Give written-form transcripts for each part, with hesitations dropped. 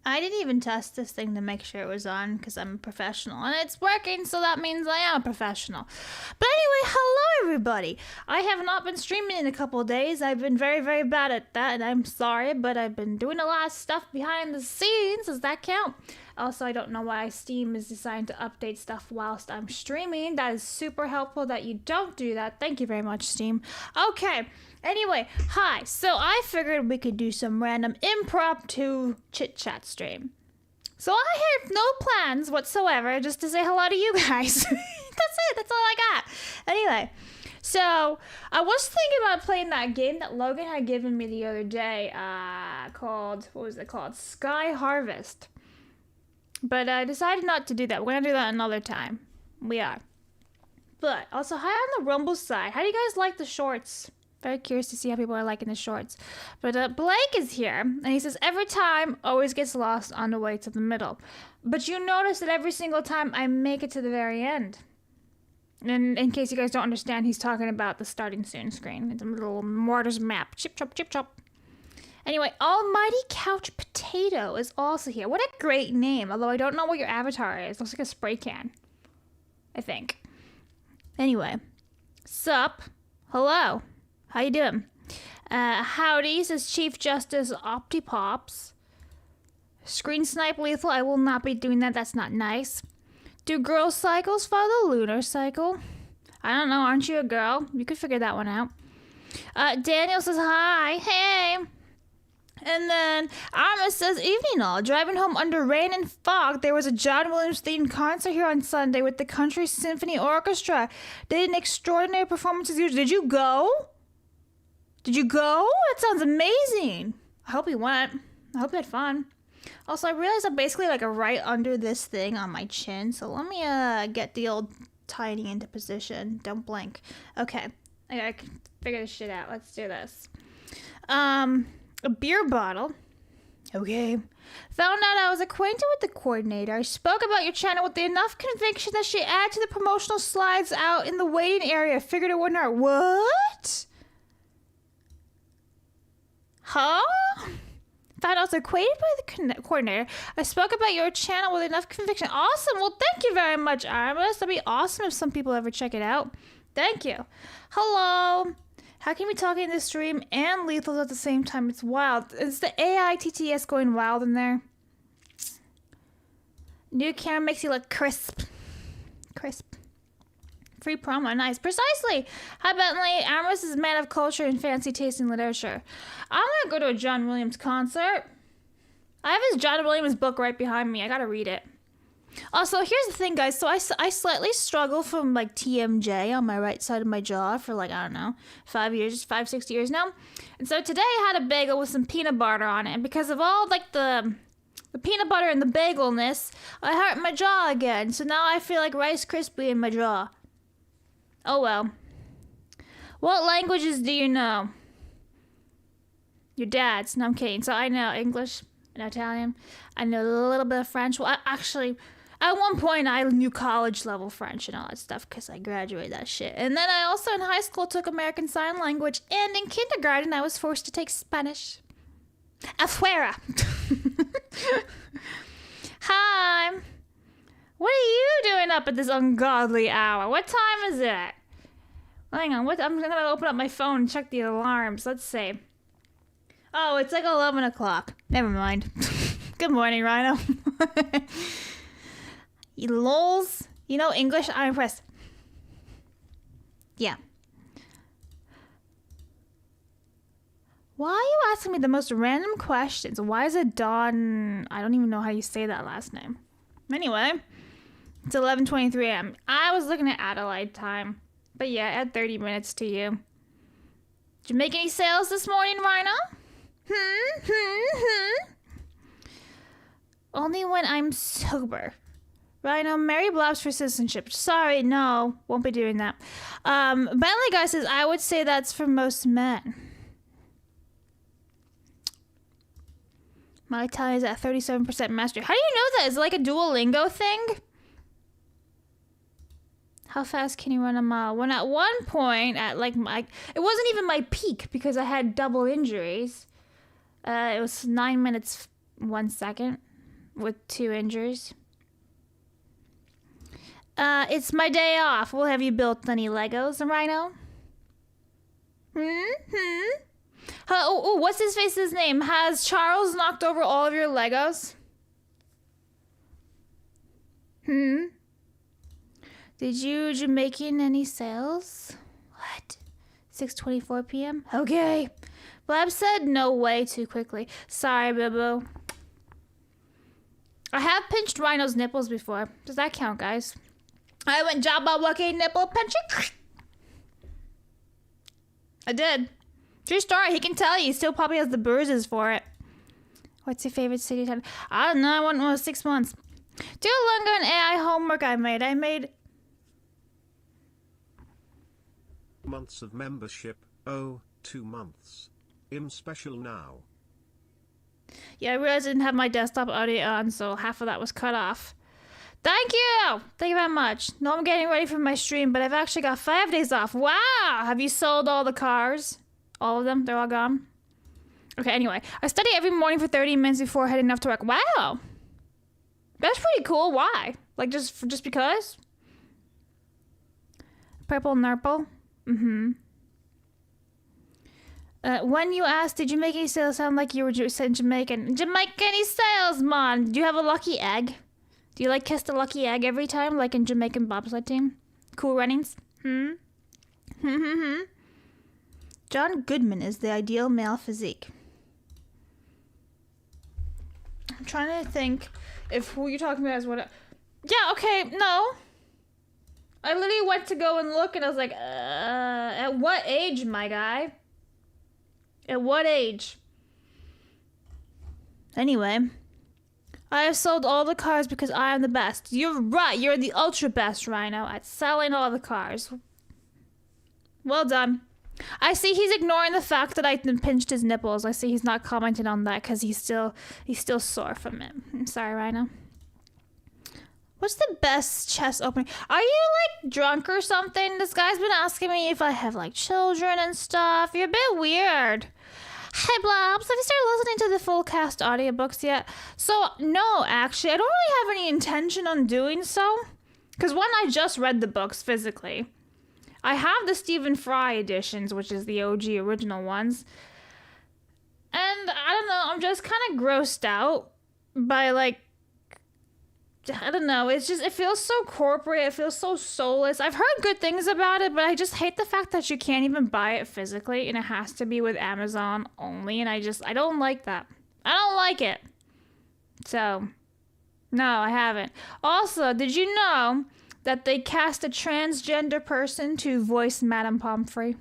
I didn't even test this thing to make sure it was on because I'm a professional. And it's working, so that means I am a professional. But anyway, hello everybody. I have not been streaming in a couple of days. I've been very, very bad at that, and I'm sorry, but I've been doing a lot of stuff behind the scenes. Does that count? Also, I don't know why Steam is designed to update stuff whilst I'm streaming. That is super helpful that you don't do that. Thank you very much, Steam. Okay. Anyway, hi. So I figured we could do some random impromptu chit-chat stream. So I have no plans whatsoever, just to say hello to you guys. That's it. That's all I got. Anyway, so I was thinking about playing that game that Logan had given me the other day, called, what was it called? Sky Harvest. But I decided not to do that. We're going to do that another time. We are. But also, hi on the Rumble side. How do you guys like the shorts? Very curious to see how people are liking the shorts. But Blake is here, and he says, every time always gets lost on the way to the middle. But you notice that every single time I make it to the very end. And in case you guys don't understand, he's talking about the starting soon screen. It's a little mortar's map. Chip chop, chip chop. Anyway, Almighty Couch Potato is also here. What a great name, although I don't know what your avatar is. Looks like a spray can, I think. Anyway, sup? Hello. How you doing? Howdy, says Chief Justice Optipops. Screen Snipe Lethal, I will not be doing that. That's not nice. Do girl cycles follow the lunar cycle? I don't know. Aren't you a girl? You could figure that one out. Daniel says hi. Hey. And then Arma says, evening all. Driving home under rain and fog, there was a John Williams themed concert here on Sunday with the Country Symphony Orchestra. They did an extraordinary performance as usual. Did you go? Did you go? That sounds amazing. I hope you went. I hope you had fun. Also, I realized I'm basically like right under this thing on my chin. So let me get the old tiny into position. Don't blink. Okay. I gotta figure this shit out. Let's do this. A beer bottle. Okay. Found out I was acquainted with the coordinator. I spoke about your channel with enough conviction that she added to the promotional slides out in the waiting area. Figured it wouldn't hurt. What? Huh? Found out I was acquainted by the coordinator. I spoke about your channel with enough conviction. Awesome. Well, thank you very much, Armas. That'd be awesome if some people ever check it out. Thank you. Hello. How can we talk in this stream and lethals at the same time? It's wild. Is the AITTS going wild in there? New camera makes you look crisp. Crisp. Free promo. Nice. Precisely. Hi, Bentley. Amos is a man of culture and fancy taste in literature. I'm going to go to a John Williams concert. I have his John Williams book right behind me. I got to read it. Also, here's the thing, guys. So I slightly struggle from like TMJ on my right side of my jaw for like, I don't know, 6 years now. And so today I had a bagel with some peanut butter on it. And because of all like the peanut butter and the bagelness, I hurt my jaw again. So now I feel like Rice Krispie in my jaw. Oh well. What languages do you know? Your dad's. No, I'm kidding. So I know English and Italian. I know a little bit of French. Well, at one point, I knew college-level French and all that stuff because I graduated that shit. And then I also, in high school, took American Sign Language. And in kindergarten, I was forced to take Spanish. Afuera. Hi. What are you doing up at this ungodly hour? What time is it? Hang on. I'm going to open up my phone and check the alarms. Let's see. Oh, it's like 11 o'clock. Never mind. Good morning, Rhino. You lols. You know English? I'm impressed. Yeah. Why are you asking me the most random questions? Why is it Dawn? I don't even know how you say that last name. Anyway, it's 11:23 a.m. I was looking at Adelaide time. But yeah, add 30 minutes to you. Did you make any sales this morning, Rhino? Only when I'm sober. Rhino, marry Blabs for citizenship. Sorry, no. Won't be doing that. Bentley Guy says, I would say that's for most men. My Italian is at 37% mastery. How do you know that? Is it like a Duolingo thing? How fast can you run a mile? When at one point, at like it wasn't even my peak because I had double injuries. It was 9 minutes, 1 second with 2 injuries. It's my day off. Well, have you built any Legos, Rhino? What's his face's name? Has Charles knocked over all of your Legos? Did you making any sales? What? 6:24 p.m.? Okay. Blab said no way too quickly. Sorry, boo-boo. I have pinched Rhino's nipples before. Does that count, guys? I went Jabba Waki nipple pinching. I did. True story. He can tell you. He still probably has the bruises for it. What's your favorite city time? I don't know. I went was 6 months. Duolingo and AI homework I made. Months of membership. Oh, 2 months. I'm special now. Yeah, I realized I didn't have my desktop audio on, so half of that was cut off. Thank you! Thank you very much. No, I'm getting ready for my stream, but I've actually got 5 days off. Wow! Have you sold all the cars? All of them? They're all gone? Okay, anyway. I study every morning for 30 minutes before heading off to work. Wow! That's pretty cool. Why? Like, just because? Purple Nurple? When you asked, did you make any sales sound like you were Jamaican? Jamaican salesman! Do you have a lucky egg? Do you, like, kiss the lucky egg every time, like in Jamaican bobsled team? Cool runnings? John Goodman is the ideal male physique. I'm trying to think if who you're talking about is what... Yeah, okay, no. I literally went to go and look, and I was like, at what age, my guy? At what age? Anyway, I have sold all the cars because I am the best. You're right. You're the ultra best, Rhino, at selling all the cars. Well done. I see he's ignoring the fact that I pinched his nipples. I see he's not commenting on that because he's still sore from it. I'm sorry, Rhino. What's the best chest opening? Are you, like, drunk or something? This guy's been asking me if I have, like, children and stuff. You're a bit weird. Hey, Blabs, have you started listening to the full cast audiobooks yet? So, no, actually, I don't really have any intention on doing so. Because, one, I just read the books physically. I have the Stephen Fry editions, which is the OG original ones. And, I don't know, I'm just kind of grossed out by, like, I don't know, it's just, it feels so corporate, it feels so soulless. I've heard good things about it, but I just hate the fact that you can't even buy it physically, and it has to be with Amazon only, and I don't like that. I don't like it. So, no, I haven't. Also, did you know that they cast a transgender person to voice Madame Pomfrey?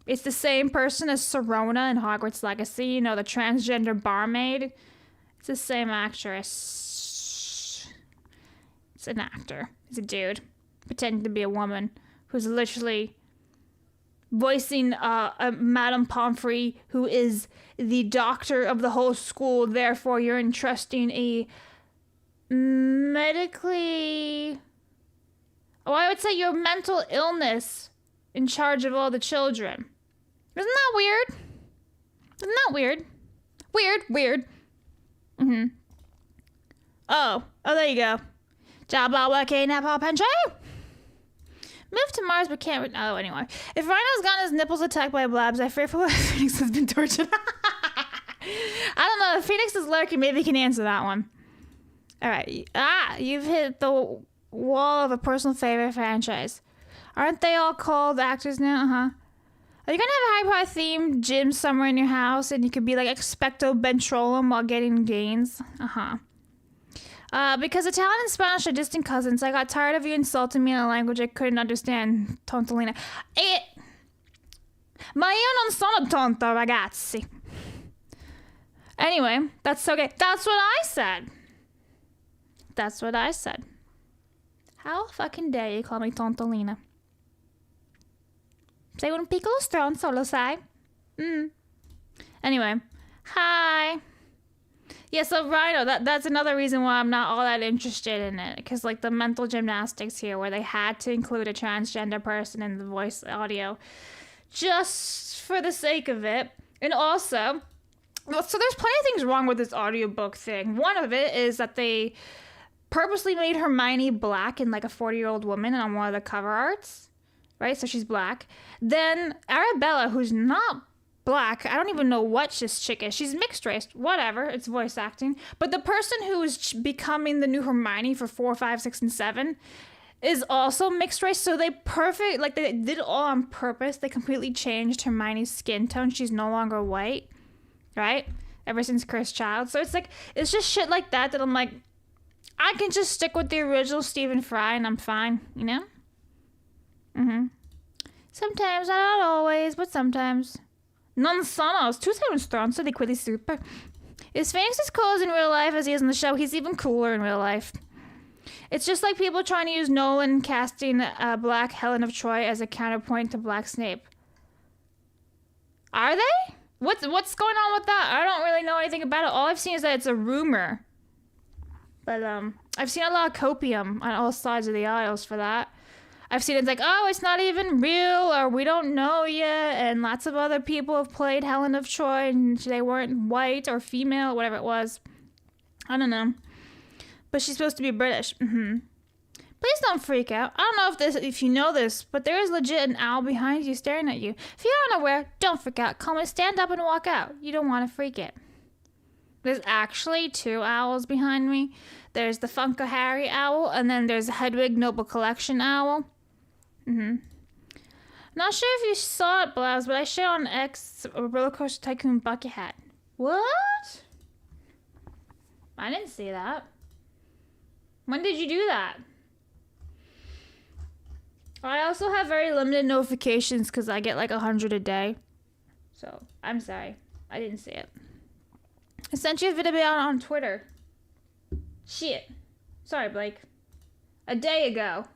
It's the same person as Serona in Hogwarts Legacy, you know, the transgender barmaid. It's the same actress. It's an actor. He's a dude pretending to be a woman who's literally voicing a Madame Pomfrey, who is the doctor of the whole school. Therefore, you're entrusting a medically... Oh, I would say your mental illness in charge of all the children. Isn't that weird? Isn't that weird? Weird. Oh, there you go. Job well working at Paw Pantry. Move to Mars but can't... Oh, anyway. If Rhino's gotten his nipples attacked by Blabs, I fear for what Phoenix has been tortured. I don't know. If Phoenix is lurking, maybe he can answer that one. All right. You've hit the wall of a personal favorite franchise. Aren't they all called actors now? Are you going to have a high-power themed gym somewhere in your house, and you could be like Expecto Bentrolum while getting gains? Because Italian and Spanish are distant cousins, I got tired of you insulting me in a language I couldn't understand, Tontolina. Ma io non sono tonto, ragazzi. Anyway, that's okay. That's what I said. How fucking dare you call me Tontolina? Sei un piccolo stronzo, lo sai? Anyway, hi. Yeah, so Rhino, that's another reason why I'm not all that interested in it. Because, like, the mental gymnastics here where they had to include a transgender person in the voice audio just for the sake of it. And also, well, so there's plenty of things wrong with this audiobook thing. One of it is that they purposely made Hermione black and, like, a 40-year-old woman on one of the cover arts. Right? So she's black. Then Arabella, who's not black, I don't even know what this chick is. She's mixed race. Whatever. It's voice acting. But the person who is becoming the new Hermione for 4, 5, 6, and 7 is also mixed race. So they did it all on purpose. They completely changed Hermione's skin tone. She's no longer white. Right? Ever since Cursed Child. So it's like, it's just shit like that I'm like, I can just stick with the original Stephen Fry and I'm fine. You know? Sometimes, not always, but sometimes. Non sono tu sei un stronzo di quelli super. Is Phoenix as cool as in real life as he is in the show? He's even cooler in real life. It's just like people trying to use Nolan casting Black Helen of Troy as a counterpoint to Black Snape. Are they? What's going on with that? I don't really know anything about it. All I've seen is that it's a rumor. But I've seen a lot of copium on all sides of the aisles for that. I've seen it's like, oh, it's not even real, or we don't know yet, and lots of other people have played Helen of Troy, and they weren't white or female, whatever it was. I don't know. But she's supposed to be British. Please don't freak out. I don't know if you know this, but there is legit an owl behind you staring at you. If you're unaware, don't freak out. Calmly stand up and walk out. You don't want to freak it. There's actually 2 owls behind me. There's the Funko Harry owl, and then there's the Hedwig Noble Collection owl. Not sure if you saw it, Blabs, but I shared on X a Roller Coaster Tycoon bucket hat. What? I didn't see that. When did you do that? I also have very limited notifications because I get like 100 a day. So, I'm sorry. I didn't see it. I sent you a video on Twitter. Shit. Sorry, Blake. A day ago.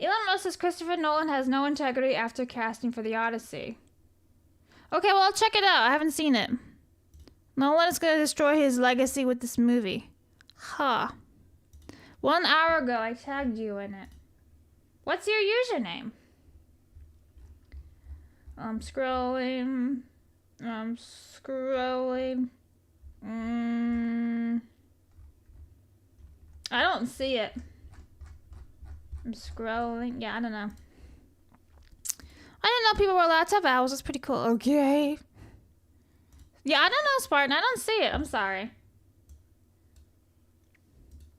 Elon Musk says Christopher Nolan has no integrity after casting for the Odyssey. Okay, well, I'll check it out. I haven't seen it. Nolan is going to destroy his legacy with this movie. Huh. 1 hour ago, I tagged you in it. What's your username? I'm scrolling. I don't see it. I'm scrolling. Yeah, I don't know. I didn't know people were allowed to have owls. That's pretty cool. Okay. Yeah, I don't know, Spartan. I don't see it. I'm sorry.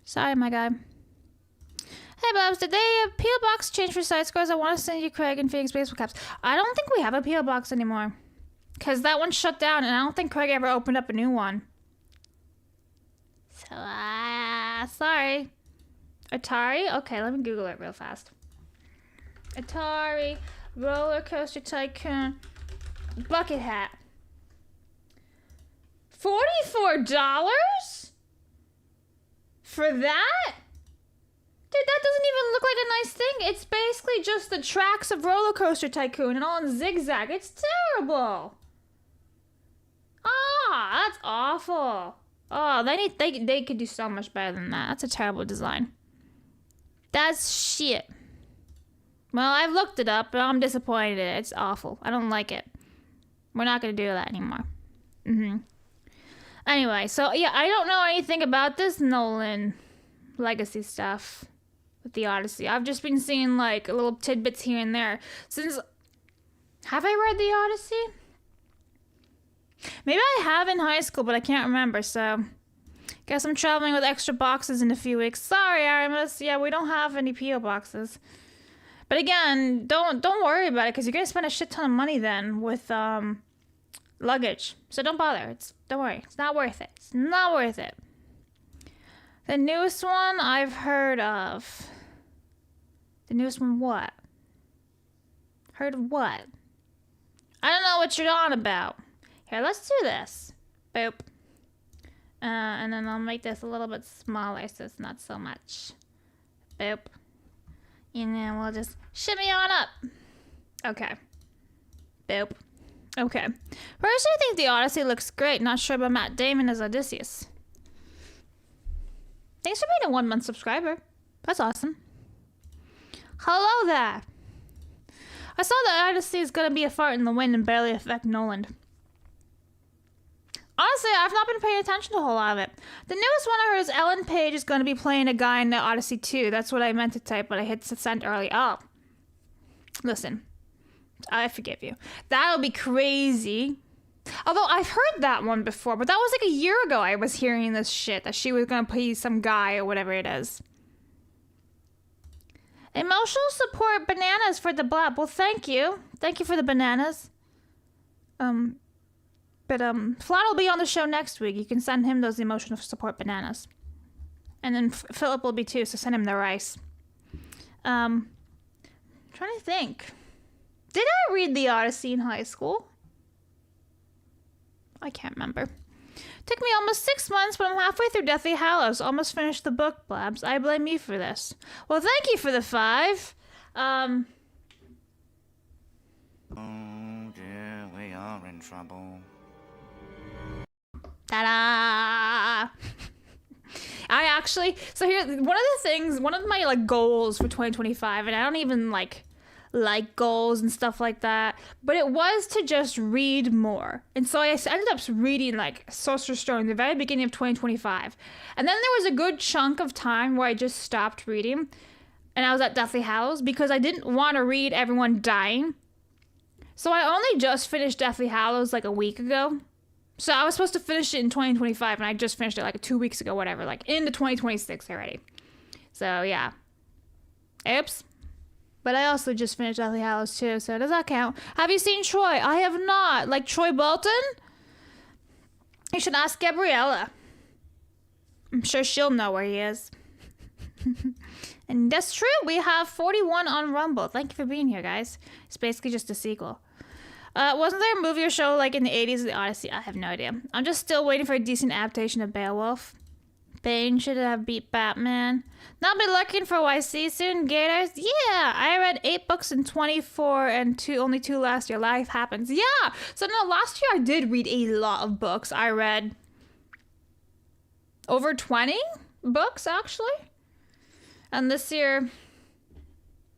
Sorry, my guy. Hey, Blabs, did they P.O. Box change for side scores? I want to send you Craig and Phoenix baseball caps. I don't think we have a P.O. Box anymore. Because that one shut down, and I don't think Craig ever opened up a new one. So, sorry. Atari? Okay, let me Google it real fast. Atari Roller Coaster Tycoon bucket hat. $44? For that? Dude, that doesn't even look like a nice thing. It's basically just the tracks of Roller Coaster Tycoon and all in zigzag. It's terrible. Ah, that's awful. Oh, they could do so much better than that. That's a terrible design. That's shit. Well, I've looked it up, but I'm disappointed in it. It's awful. I don't like it. We're not going to do that anymore. Anyway, so yeah, I don't know anything about this Nolan legacy stuff with the Odyssey. I've just been seeing like little tidbits here and there. Have I read the Odyssey? Maybe I have in high school, but I can't remember, so guess I'm traveling with extra boxes in a few weeks. Sorry, Aramis. Yeah, we don't have any P.O. boxes. But again, don't worry about it, because you're going to spend a shit ton of money then with luggage. So don't bother. Don't worry. It's not worth it. It's not worth it. The newest one I've heard of. The newest one what? Heard of what? I don't know what you're on about. Here, let's do this. Boop. And then I'll make this a little bit smaller so it's not so much. Boop. And then we'll just shimmy on up. Okay. Boop. Okay. Personally, I think the Odyssey looks great. Not sure about Matt Damon as Odysseus. Thanks for being a 1-month subscriber. That's awesome. Hello there. I saw that Odyssey is going to be a fart in the wind and barely affect Nolan. Honestly, I've not been paying attention to a whole lot of it. The newest one I heard is Ellen Page is going to be playing a guy in the Odyssey 2. That's what I meant to type, but I hit send early. Oh. Listen. I forgive you. That'll be crazy. Although I've heard that one before, but that was like a year ago I was hearing this shit, that she was going to play some guy or whatever it is. Emotional support bananas for the blab. Well, thank you. Thank you for the bananas. But Flat will be on the show next week. You can send him those emotional support bananas. And then Philip will be too, so send him the rice. Trying to think. Did I read the Odyssey in high school? I can't remember. Took me almost 6 months, but I'm halfway through Deathly Hallows. Almost finished the book, Blabs. I blame you for this. Well, thank you for the 5. Oh dear, we are in trouble. Ta-da! So here, one of my like goals for 2025, and I don't even like goals and stuff like that, but it was to just read more. And so I ended up reading like Sorcerer's Stone in the very beginning of 2025. And then there was a good chunk of time where I just stopped reading. and I was at Deathly Hallows because I didn't want to read everyone dying. So I only just finished Deathly Hallows like a week ago. So I was supposed to finish it in 2025, and I just finished it like 2 weeks ago, whatever, like into 2026 already. So yeah. Oops. But I also just finished Deathly Hallows too, so does that count? Have you seen Troy? I have not. Like Troy Bolton? You should ask Gabriella. I'm sure she'll know where he is. And that's true. We have 41 on Rumble. Thank you for being here, guys. It's basically just a sequel. Wasn't there a movie or show like in the 80s, The Odyssey? I have no idea. I'm just still waiting for a decent adaptation of Beowulf. Bane should have beat Batman. Not be looking for YC soon, Gators. Yeah, I read 8 books in 24 and only 2 last year. Life happens. Yeah. So no, last year I did read a lot of books. I read over 20 books actually. And this year,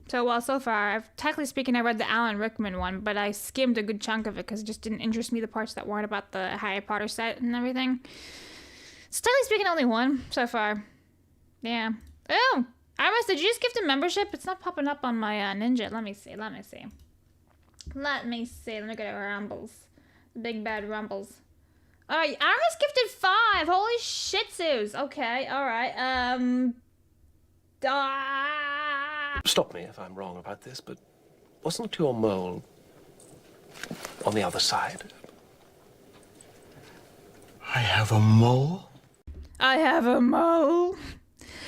so far, technically speaking, I read the Alan Rickman one, but I skimmed a good chunk of it because it just didn't interest me, the parts that weren't about the Harry Potter set and everything. So technically speaking, only one so far. Yeah. Oh, Armis, did you just gift a membership? It's not popping up on my Ninja. Let me see. Let me go to Rumbles. The big bad Rumbles. Alright, Armis gifted 5. Holy shit zoos. Okay, alright. Stop me if I'm wrong about this, but wasn't your mole on the other side? I have a mole? I have a mole.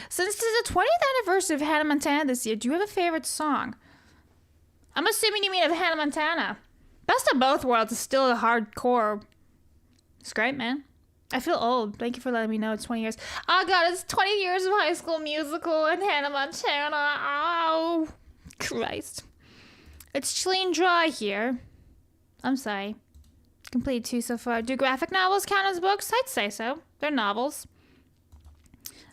Since it is the 20th anniversary of Hannah Montana this year, do you have a favorite song? I'm assuming you mean of Hannah Montana. Best of Both Worlds is still a hardcore. It's great, man. I feel old. Thank you for letting me know it's 20 years. Oh god, it's 20 years of High School Musical and Hannah Montana. Oh, Christ. It's chilly and dry here. I'm sorry. Completed 2 so far. Do graphic novels count as books? I'd say so. They're novels.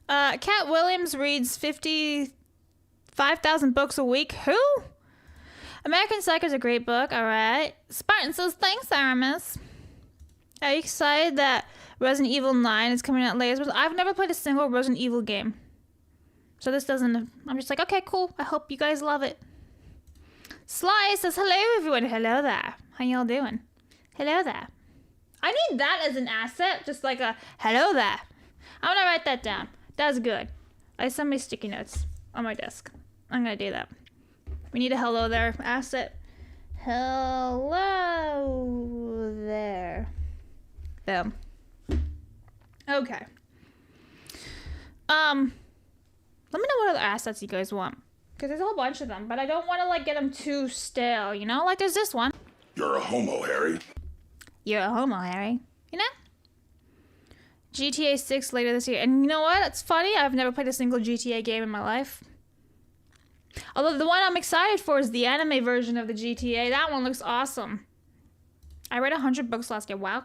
Cat Williams reads 55,000 books a week. Who? American Psycho is a great book. Alright. Spartan says, thanks, Aramis. Are you excited that Resident Evil 9 is coming out later? I've never played a single Resident Evil game. So this doesn't... I'm just like, okay, cool. I hope you guys love it. Sly says, hello, everyone. Hello there. How y'all doing? Hello there. I need that as an asset. Just like a, hello there. I'm going to write that down. That's good. I send my sticky notes on my desk. I'm going to do that. We need a hello there asset. Hello there. Boom. Okay. Let me know what other assets you guys want. Because there's a whole bunch of them, but I don't want to, like, get them too stale, you know? Like, there's this one. You're a homo, Harry. You're a homo, Harry. You know? GTA 6 later this year. And you know what? It's funny. I've never played a single GTA game in my life. Although the one I'm excited for is the anime version of the GTA. That one looks awesome. I read 100 books last year. Wow.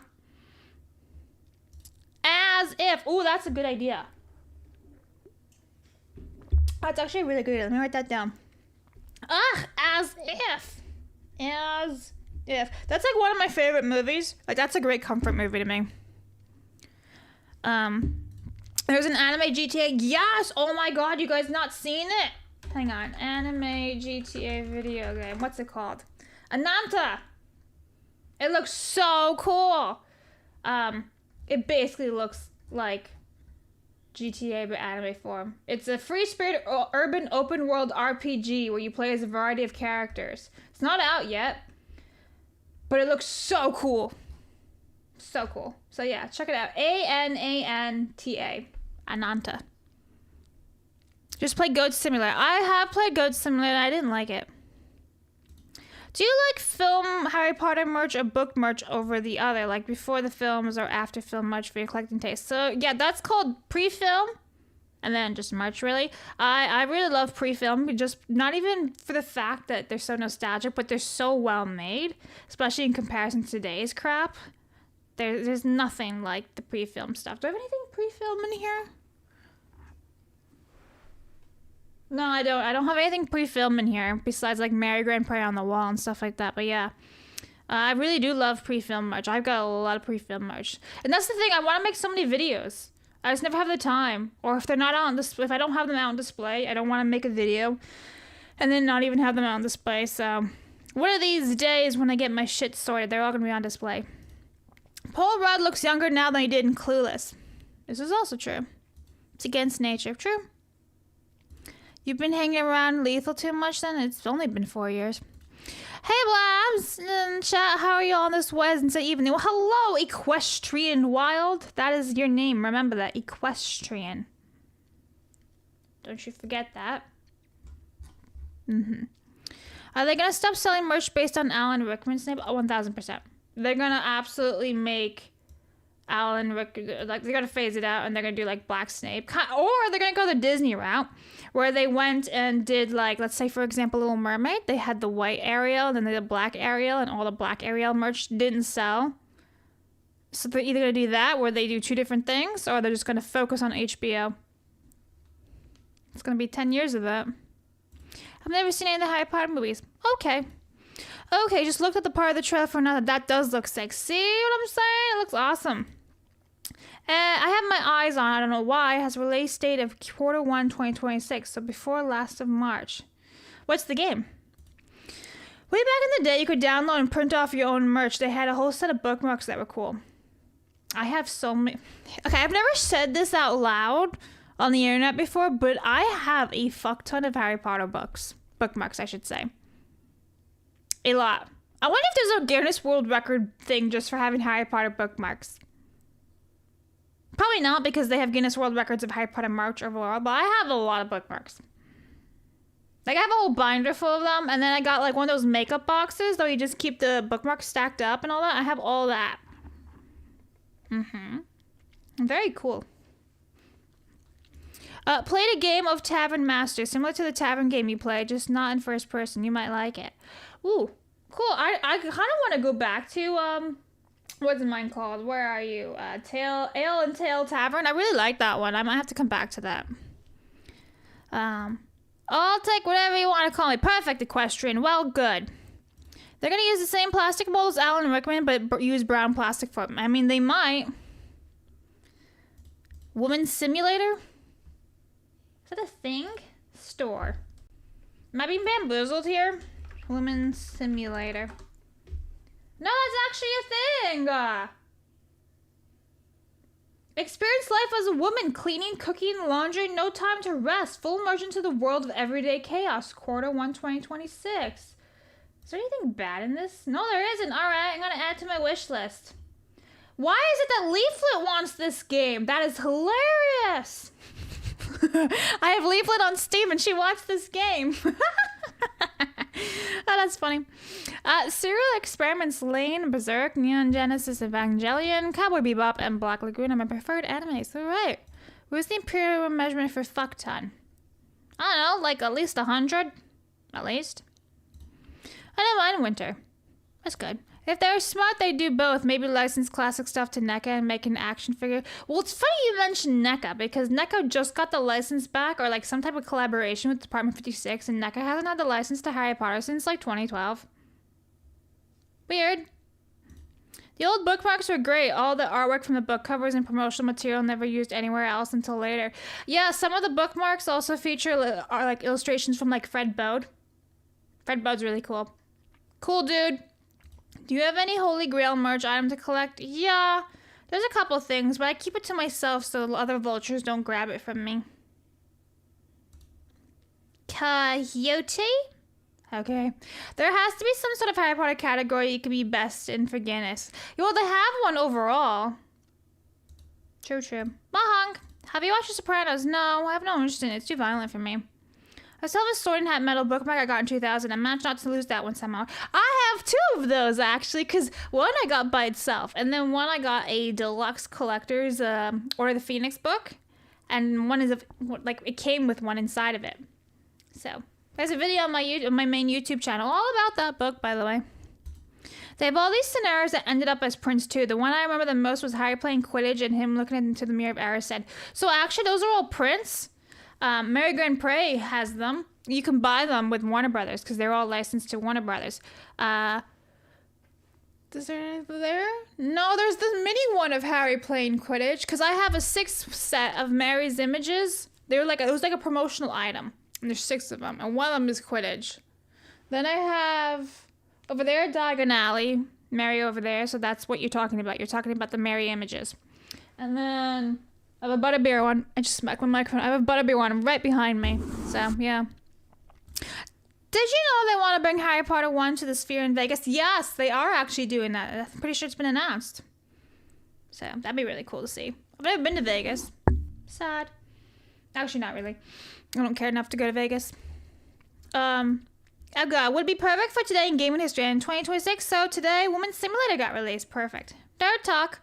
As if. Ooh, that's a good idea. That's actually a really good idea. Let me write that down. As if. As if. That's like one of my favorite movies. Like, that's a great comfort movie to me. There's an anime GTA. Yes! Oh my god, you guys not seen it? Hang on. Anime GTA video game. What's it called? Ananta! It looks so cool. It basically looks like GTA but anime form. It's a free-spirited urban open-world RPG where you play as a variety of characters. It's not out yet, but it looks so cool. So cool. So yeah, check it out. Ananta. Ananta. Just play Goat Simulator. I have played Goat Simulator. I didn't like it. Do you like film Harry Potter merch or book merch over the other? Like before the films or after film merch for your collecting taste? So yeah, that's called pre-film. And then just merch, really. I really love pre-film. Just not even for the fact that they're so nostalgic, but they're so well made. Especially in comparison to today's crap. There's nothing like the pre-film stuff. Do I have anything pre-film in here? No, I don't. I don't have anything pre-film in here besides like Mary Grandpa on the wall and stuff like that. But yeah, I really do love pre-film merch. I've got a lot of pre-film merch, and that's the thing. I want to make so many videos I just never have the time. Or if they're not out on display, if I don't have them out on display, I don't want to make a video and then not even have them out on display. So one of these days when I get my shit sorted, they're all going to be on display. Paul Rudd looks younger now than he did in Clueless. This is also true. It's against nature. True. You've been hanging around Lethal too much then? It's only been 4 years. Hey, Blabs! Chat, how are you on this Wednesday evening? Well, hello, Equestrian Wild. That is your name. Remember that. Equestrian. Don't you forget that. Are they going to stop selling merch based on Alan Rickman's name? Oh, 1000%. They're going to absolutely make Alan Rickman, like, they're going to phase it out and they're going to do, like, Black Snape. Or they're going to go the Disney route, where they went and did, like, let's say, for example, Little Mermaid. They had the white Ariel, and then they did black Ariel, and all the black Ariel merch didn't sell. So they're either going to do that, where they do two different things, or they're just going to focus on HBO. It's going to be 10 years of that. I've never seen any of the Harry Potter movies. Okay. Okay, just looked at the part of the trailer for now that does look sexy. See what I'm saying? It looks awesome. I have my eyes on, I don't know why, it has a release date of Q1 2026, so before last of March. What's the game? Way back in the day, you could download and print off your own merch. They had a whole set of bookmarks that were cool. I have so many... Okay, I've never said this out loud on the internet before, but I have a fuck ton of Harry Potter books. Bookmarks, I should say. A lot. I wonder if there's a Guinness World Record thing just for having Harry Potter bookmarks. Probably not, because they have Guinness World Records of Harry Potter merch overall, but I have a lot of bookmarks. Like, I have a whole binder full of them, and then I got, like, one of those makeup boxes, though you just keep the bookmarks stacked up and all that. I have all that. Very cool. Played a game of Tavern Master, similar to the Tavern game you play, just not in first person. You might like it. Ooh, cool. I kind of want to go back to, what's mine called? Where are you? Ale and Tail Tavern. I really like that one. I might have to come back to that. I'll take whatever you want to call me. Perfect, Equestrian. Well, good. They're going to use the same plastic mold as Alan Rickman, but use brown plastic for them. I mean, they might. Woman Simulator? Is that a thing? Store. Am I being bamboozled here? Woman Simulator. No, that's actually a thing! Experience life as a woman, cleaning, cooking, laundry, no time to rest. Full immersion to the world of everyday chaos. Q1 2026. Is there anything bad in this? No, there isn't. Alright, I'm gonna add to my wish list. Why is it that Leaflet wants this game? That is hilarious! I have Leaflet on Steam and she wants this game. Oh, that's funny. Serial Experiments, Lane, Berserk, Neon Genesis Evangelion, Cowboy Bebop, and Black Lagoon are my preferred animes. Alright. What's the imperial measurement for fuck ton? I don't know, like at least 100? At least. I don't mind Winter. That's good. If they're smart, they do both. Maybe license classic stuff to NECA and make an action figure. Well, it's funny you mentioned NECA, because NECA just got the license back, or like some type of collaboration with Department 56, and NECA hasn't had the license to Harry Potter since like 2012. Weird. The old bookmarks were great. All the artwork from the book covers and promotional material never used anywhere else until later. Yeah, some of the bookmarks also feature are like illustrations from like Fred Bode. Fred Bode's really cool. Cool dude. Do you have any Holy Grail merch item to collect? Yeah, there's a couple things, but I keep it to myself so other vultures don't grab it from me. Coyote? Okay. There has to be some sort of Harry Potter category you could be best in for Guinness. Well, they have one overall. True. Mahong, have you watched The Sopranos? No, I have no interest in it. It's too violent for me. I still have a Sword and Hat metal bookmark I got in 2000. I managed not to lose that one somehow. I have two of those, actually, because one I got by itself, and then one I got a deluxe collector's Order of the Phoenix book, and one is, like, it came with one inside of it. So, there's a video on my main YouTube channel all about that book, by the way. They have all these scenarios that ended up as Prince 2. The one I remember the most was Harry playing Quidditch and him looking into the Mirror of Erised. So, actually, those are all Prince. Mary Grand Prairie has them. You can buy them with Warner Brothers because they're all licensed to Warner Brothers. The Is there anything there? No, there's the mini one of Harry playing Quidditch, because I have a 6th set of Mary's images. They were it was like a promotional item, and there's 6 of them, and one of them is Quidditch. Then I have over there Diagon Alley, Mary over there, so that's what you're talking about. You're talking about the Mary images. And then I have a Butterbeer one. I just smacked my microphone. I have a Butterbeer one right behind me. So, yeah. Did you know they want to bring Harry Potter 1 to the Sphere in Vegas? Yes, they are actually doing that. I'm pretty sure it's been announced. So, that'd be really cool to see. I've never been to Vegas. Sad. Actually, not really. I don't care enough to go to Vegas. Oh god, would be perfect for today in gaming history in 2026. So today, Women's Simulator got released. Perfect. Nerd Talk.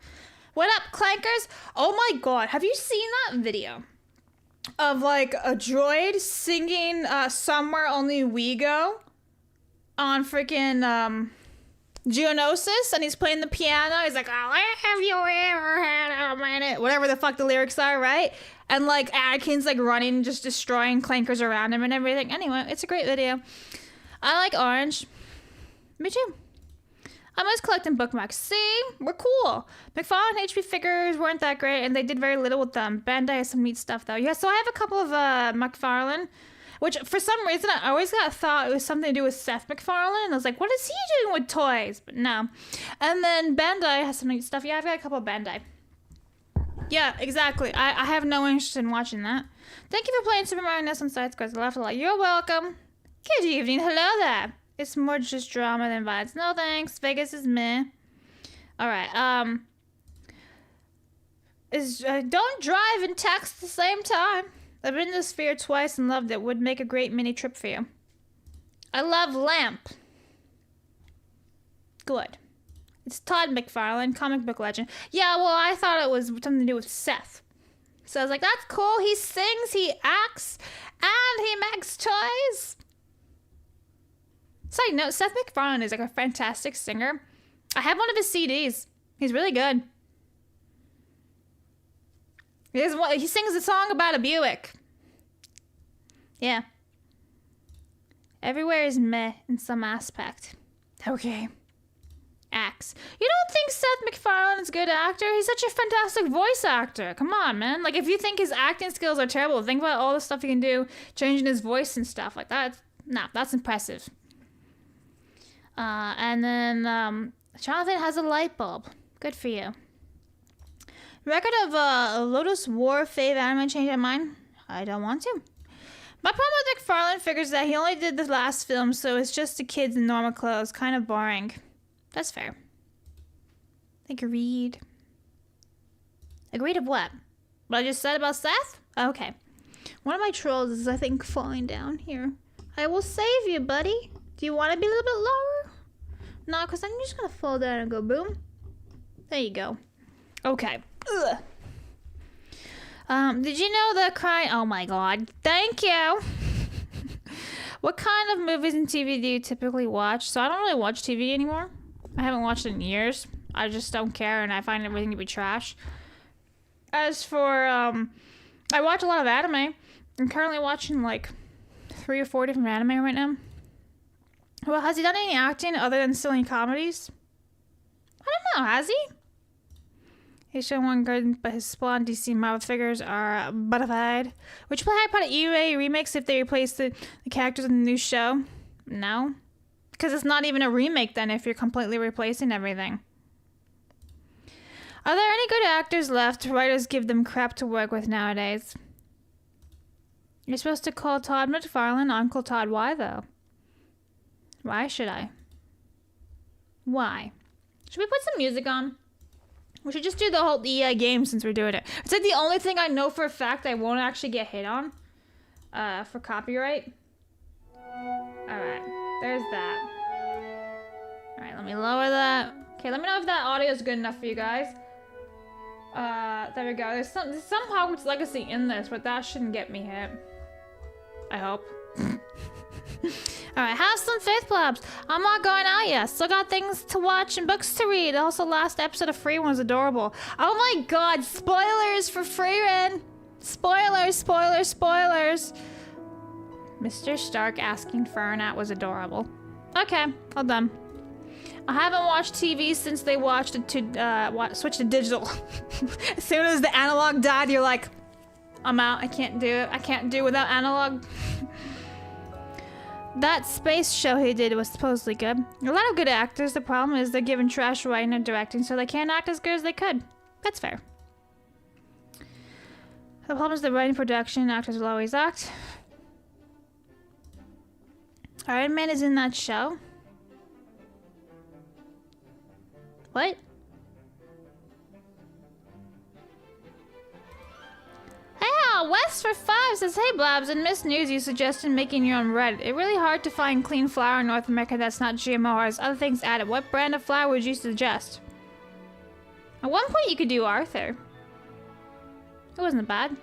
What up, Clankers? Oh my god, have you seen that video? Of like a droid singing Somewhere Only We Go on freaking Geonosis, and he's playing the piano. He's like, oh, have you ever had a minute? Whatever the fuck the lyrics are, right? And like Anakin's like running, just destroying clankers around him and everything. Anyway, it's a great video. I like orange. Me too. I'm always collecting bookmarks. See? We're cool. McFarlane HP figures weren't that great, and they did very little with them. Bandai has some neat stuff, though. Yeah, so I have a couple of McFarlane, which for some reason I always thought it was something to do with Seth MacFarlane. I was like, what is he doing with toys? But no. And then Bandai has some neat stuff. Yeah, I've got a couple of Bandai. Yeah, exactly. I have no interest in watching that. Thank you for playing Super Mario Nest on Side Squares. I laughed a lot. You're welcome. Good evening. Hello there. It's more just drama than vibes. No thanks. Vegas is meh. Alright, don't drive and text at the same time. I've been to the Sphere twice and loved it. Would make a great mini trip for you. I love Lamp. Good. It's Todd McFarlane, comic book legend. Yeah, well, I thought it was something to do with Seth. So I was like, that's cool. He sings, he acts, and he makes toys. Side note, Seth MacFarlane is like a fantastic singer. I have one of his CDs. He's really good. He sings a song about a Buick. Yeah. Everywhere is meh in some aspect. Okay. Acts. You don't think Seth MacFarlane is a good actor? He's such a fantastic voice actor. Come on, man. Like, if you think his acting skills are terrible, think about all the stuff he can do, changing his voice and stuff like that. Nah, that's impressive. And then, Jonathan has a light bulb. Good for you. Record of Lotus War fave anime change at mine? I don't want to. My problem with McFarlane figures that he only did the last film, so it's just the kids in normal clothes. Kind of boring. That's fair. Agreed. Agreed of what? What I just said about Seth? Okay. One of my trolls is, I think, falling down here. I will save you, buddy. Do you want to be a little bit lower? No, because I'm just going to fall down and go boom. There you go. Okay. Ugh. Did you know the crying... Oh my god. Thank you. What kind of movies and TV do you typically watch? So I don't really watch TV anymore. I haven't watched it in years. I just don't care, and I find everything to be trash. As for, I watch a lot of anime. I'm currently watching, like, 3 or 4 different anime right now. Well, has he done any acting other than silly comedies? I don't know, has he? He's shown one good, but his Spawn DC Marvel figures are buttified. Would you play Harry Potter EUA remakes if they replace the characters in the new show? No. Because it's not even a remake then if you're completely replacing everything. Are there any good actors left? Writers give them crap to work with nowadays. You're supposed to call Todd McFarlane Uncle Todd. Why, though? Why should I? Why? Should we put some music on? We should just do the whole EA game since we're doing it. It's like the only thing I know for a fact I won't actually get hit on. For copyright. Alright. There's that. Alright, let me lower that. Okay, let me know if that audio is good enough for you guys. There we go. There's some Hogwarts Legacy in this, but that shouldn't get me hit. I hope. Alright, have some faith, Blabs. I'm not going out yet. Still got things to watch and books to read. Also, last episode of Free was adorable. Oh my god, spoilers for Freerin! Spoilers, spoilers, spoilers! Mr. Stark asking Fernat was adorable. Okay, all done. I haven't watched TV since they watched it to switch to digital. As soon as the analog died, you're like, I'm out. I can't do it. I can't do without analog. That space show he did was supposedly good. A lot of good actors. The problem is they're given trash writing and directing, so they can't act as good as they could. That's fair. The problem is the writing, production. Actors will always act. Iron Man is in that show. What? Hey, West for 5 says, hey Blabs, in Miss News you suggested making your own Reddit. It's really hard to find clean flour in North America that's not GMO or has other things added. What brand of flour would you suggest? At one point you could do Arthur. It wasn't bad.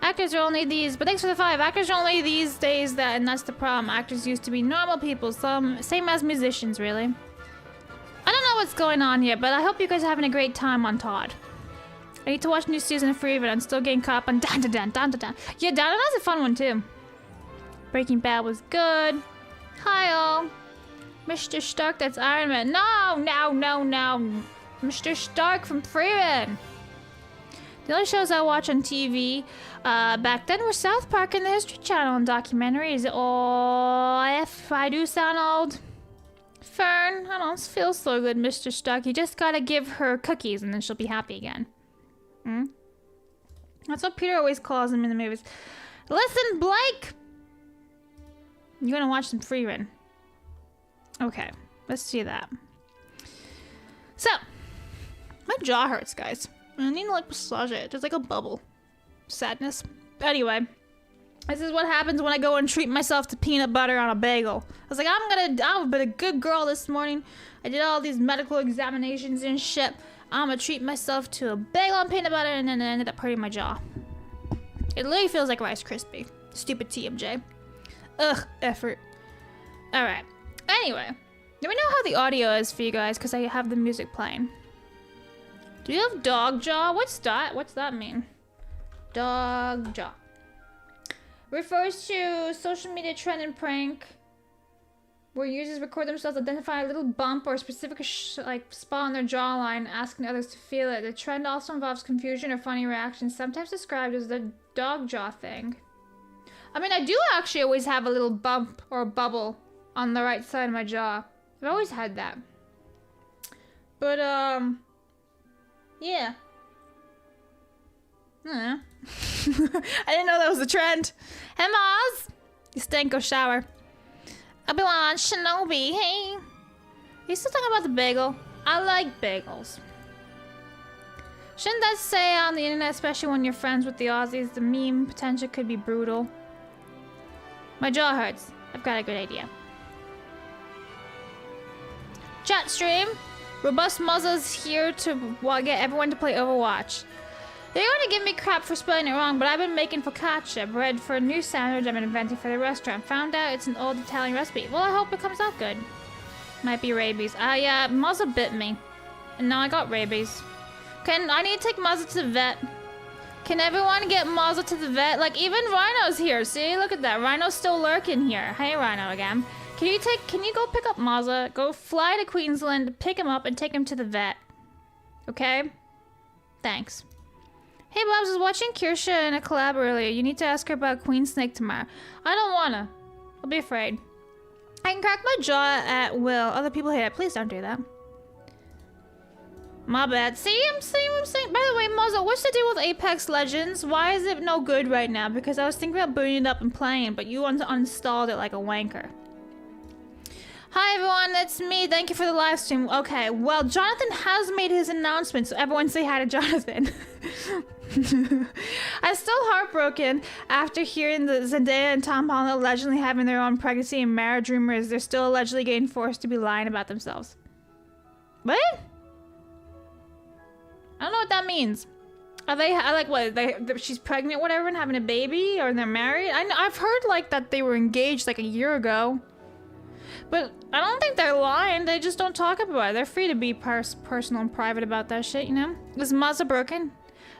Actors are only these, but thanks for the 5. Actors are only these days that, and that's the problem. Actors used to be normal people, same as musicians, really. I don't know what's going on here, but I hope you guys are having a great time on Todd. I need to watch new season of Free, but I'm still getting caught up on Dan. Yeah, Dan's a fun one too. Breaking Bad was good. Hi all. Mr. Stark, that's Iron Man. No. Mr. Stark from Freeman. The only shows I watch on TV back then were South Park and the History Channel and documentaries. Oh, if I do sound old. Fern, I don't feel so good, Mr. Stark. You just gotta give her cookies and then she'll be happy again. That's what Peter always calls him in the movies. Listen, Blake! You're gonna watch some Free Run. Okay, let's do that. So, my jaw hurts, guys. I need to like massage it. There's like a bubble. Sadness. Anyway, this is what happens when I go and treat myself to peanut butter on a bagel. I was like, I've been a good girl this morning. I did all these medical examinations and shit. I'm gonna treat myself to a bagel and peanut butter, and then it ended up hurting my jaw. It literally feels like Rice Krispie. Stupid TMJ. Ugh, effort. Alright. Anyway, let me know how the audio is for you guys, because I have the music playing. Do you have dog jaw? What's that? What's that mean? Dog jaw. Refers to social media trend and prank where users record themselves identifying a little bump or a specific spot on their jawline, asking others to feel it. The trend also involves confusion or funny reactions, sometimes described as the dog jaw thing. I mean, I do actually always have a little bump or bubble on the right side of my jaw. I've always had that. But, yeah. I don't know. I didn't know that was a trend. Hey, Maz! You stink, go shower. Obi-Wan Shinobi, hey! Are you still talking about the bagel? I like bagels. Shouldn't that say on the internet, especially when you're friends with the Aussies, the meme potential could be brutal? My jaw hurts. I've got a good idea. Chat stream. Robust Muzza's here to get everyone to play Overwatch. They're going to give me crap for spelling it wrong, but I've been making focaccia bread for a new sandwich I've been inventing for the restaurant. Found out it's an old Italian recipe. Well, I hope it comes out good. Might be rabies. Yeah, Muzza bit me. And now I got rabies. I need to take Muzza to the vet. Can everyone get Muzza to the vet? Like, even Rhino's here. See, look at that. Rhino's still lurking here. Hey, Rhino again. Can you go pick up Muzza? Go fly to Queensland, pick him up, and take him to the vet. Okay? Thanks. Hey, Blabs was watching Kirsha in a collab earlier. You need to ask her about Queen Snake tomorrow. I don't wanna. I'll be afraid. I can crack my jaw at will. Other people hate it. Please don't do that. My bad. See, I'm saying. By the way, Muzza, what's the deal with Apex Legends? Why is it no good right now? Because I was thinking about booting it up and playing, but you uninstalled it like a wanker. Hi everyone, it's me. Thank you for the live stream. Okay, well, Jonathan has made his announcement, so everyone say hi to Jonathan. I'm still heartbroken after hearing the Zendaya and Tom Holland allegedly having their own pregnancy and marriage rumors. They're still allegedly getting forced to be lying about themselves. What? I don't know what that means. Are they like what? She's pregnant, whatever, and having a baby, or they're married? I've heard like that they were engaged like a year ago. But I don't think they're lying. They just don't talk about it. They're free to be personal and private about that shit, you know? Is Muzza broken?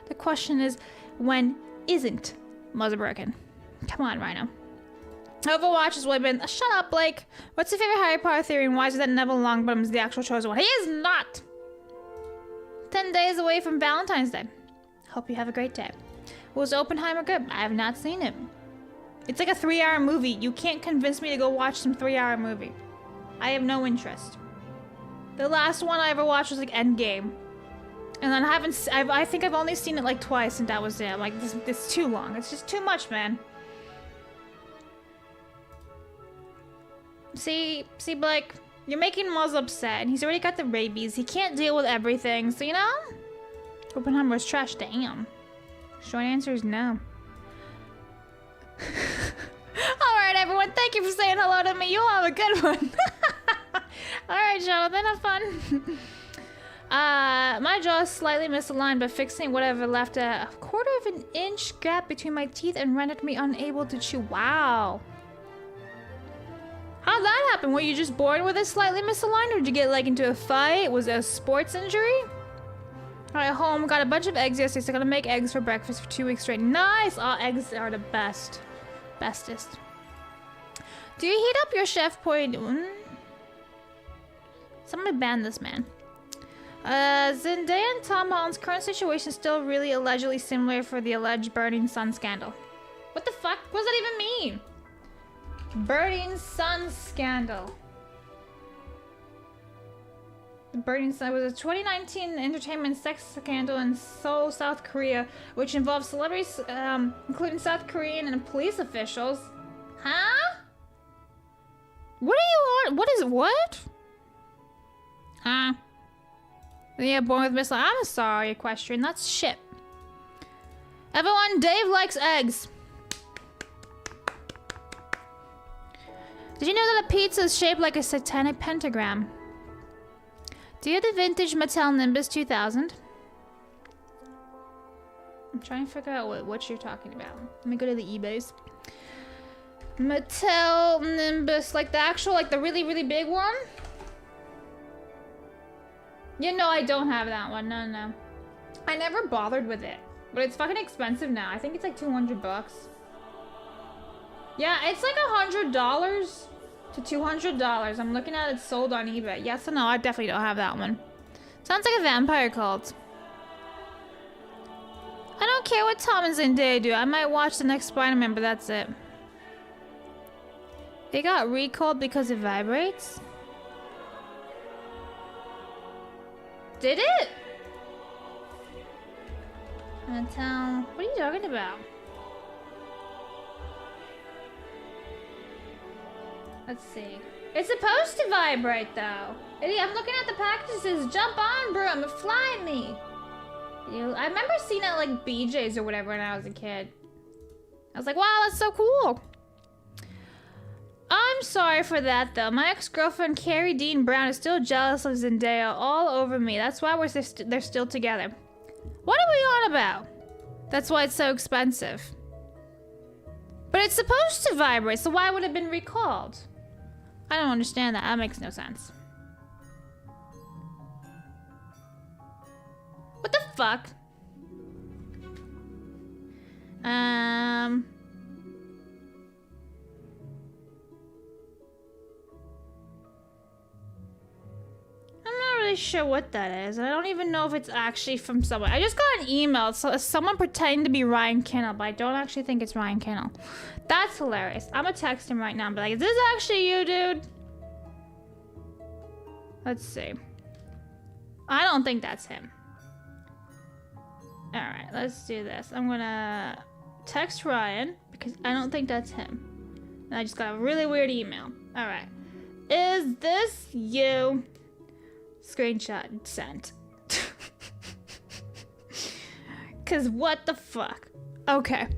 The question is, when isn't Muzza broken? Come on, Rhino. Overwatch has really been. Shut up, Blake. What's your favorite Harry Potter theory, and why is it that Neville Longbottom is the actual chosen one? He is not. 10 days away from Valentine's Day. Hope you have a great day. Was Oppenheimer good? I have not seen it. It's like a 3-hour movie. You can't convince me to go watch some 3-hour movie. I have no interest. The last one I ever watched was like Endgame. And then I think I've only seen it like twice, and that was it. I'm like, this is too long. It's just too much, man. See, Blake, you're making Muzz upset, and he's already got the rabies. He can't deal with everything, so you know? Oppenheimer was trash, damn. Short answer is no. Alright, everyone, thank you for saying hello to me. You'll have a good one. Alright, Jonathan, have fun. My jaw is slightly misaligned, but fixing whatever left a 1/4 of an inch gap between my teeth and rendered me unable to chew. Wow. How'd that happen? Were you just born with it slightly misaligned, or did you get like into a fight? Was it a sports injury? Alright, home, got a bunch of eggs yesterday, so I'm gonna make eggs for breakfast for 2 weeks straight. Nice! Oh, eggs are the best. Bestest. Do you heat up your chef point? Somebody ban this man. Zendaya and Tom Holland's current situation is still really allegedly similar for the alleged Burning Sun scandal. What the fuck? What does that even mean? Burning Sun scandal. The Burning Sun was a 2019 entertainment sex scandal in Seoul, South Korea, which involved celebrities, including South Korean and police officials. Huh? What are you on? What is it? What? Huh? Yeah, born with missile. I'm sorry, Equestrian. That's shit. Everyone, Dave likes eggs. Did you know that a pizza is shaped like a satanic pentagram? Do you have the vintage Mattel Nimbus 2000? I'm trying to figure out what you're talking about. Let me go to the eBays. Mattel Nimbus, like the actual, like the really, really big one? Yeah, no, I don't have that one. No. I never bothered with it, but it's fucking expensive now. I think it's like 200 bucks. Yeah, it's like $100 to $200. I'm looking at it sold on eBay. Yes or no? I definitely don't have that one. Sounds like a vampire cult. I don't care what Tom and Zendaya do. I might watch the next Spider-Man, but that's it. It got recalled because it vibrates? Did it? Mattel. What are you talking about? Let's see. It's supposed to vibrate though. I'm looking at the package. It says, "Jump on, broom, fly me." I remember seeing it at like BJ's or whatever when I was a kid. I was like, wow, that's so cool. I'm sorry for that though. My ex-girlfriend Carrie Dean Brown is still jealous of Zendaya all over me. That's why they're still together. What are we on about? That's why it's so expensive. But it's supposed to vibrate, so why would it have been recalled? I don't understand that. That makes no sense. What the fuck? I'm not really sure what that is. I don't even know if it's actually from someone. I just got an email. So someone pretending to be Ryan Kennel, but I don't actually think it's Ryan Kennel. That's hilarious. I'm gonna text him right now and be like, is this actually you, dude? Let's see. I don't think that's him. Alright, let's do this. I'm gonna text Ryan because I don't think that's him. And I just got a really weird email. Alright. Is this you? Screenshot sent. Cause what the fuck? Okay.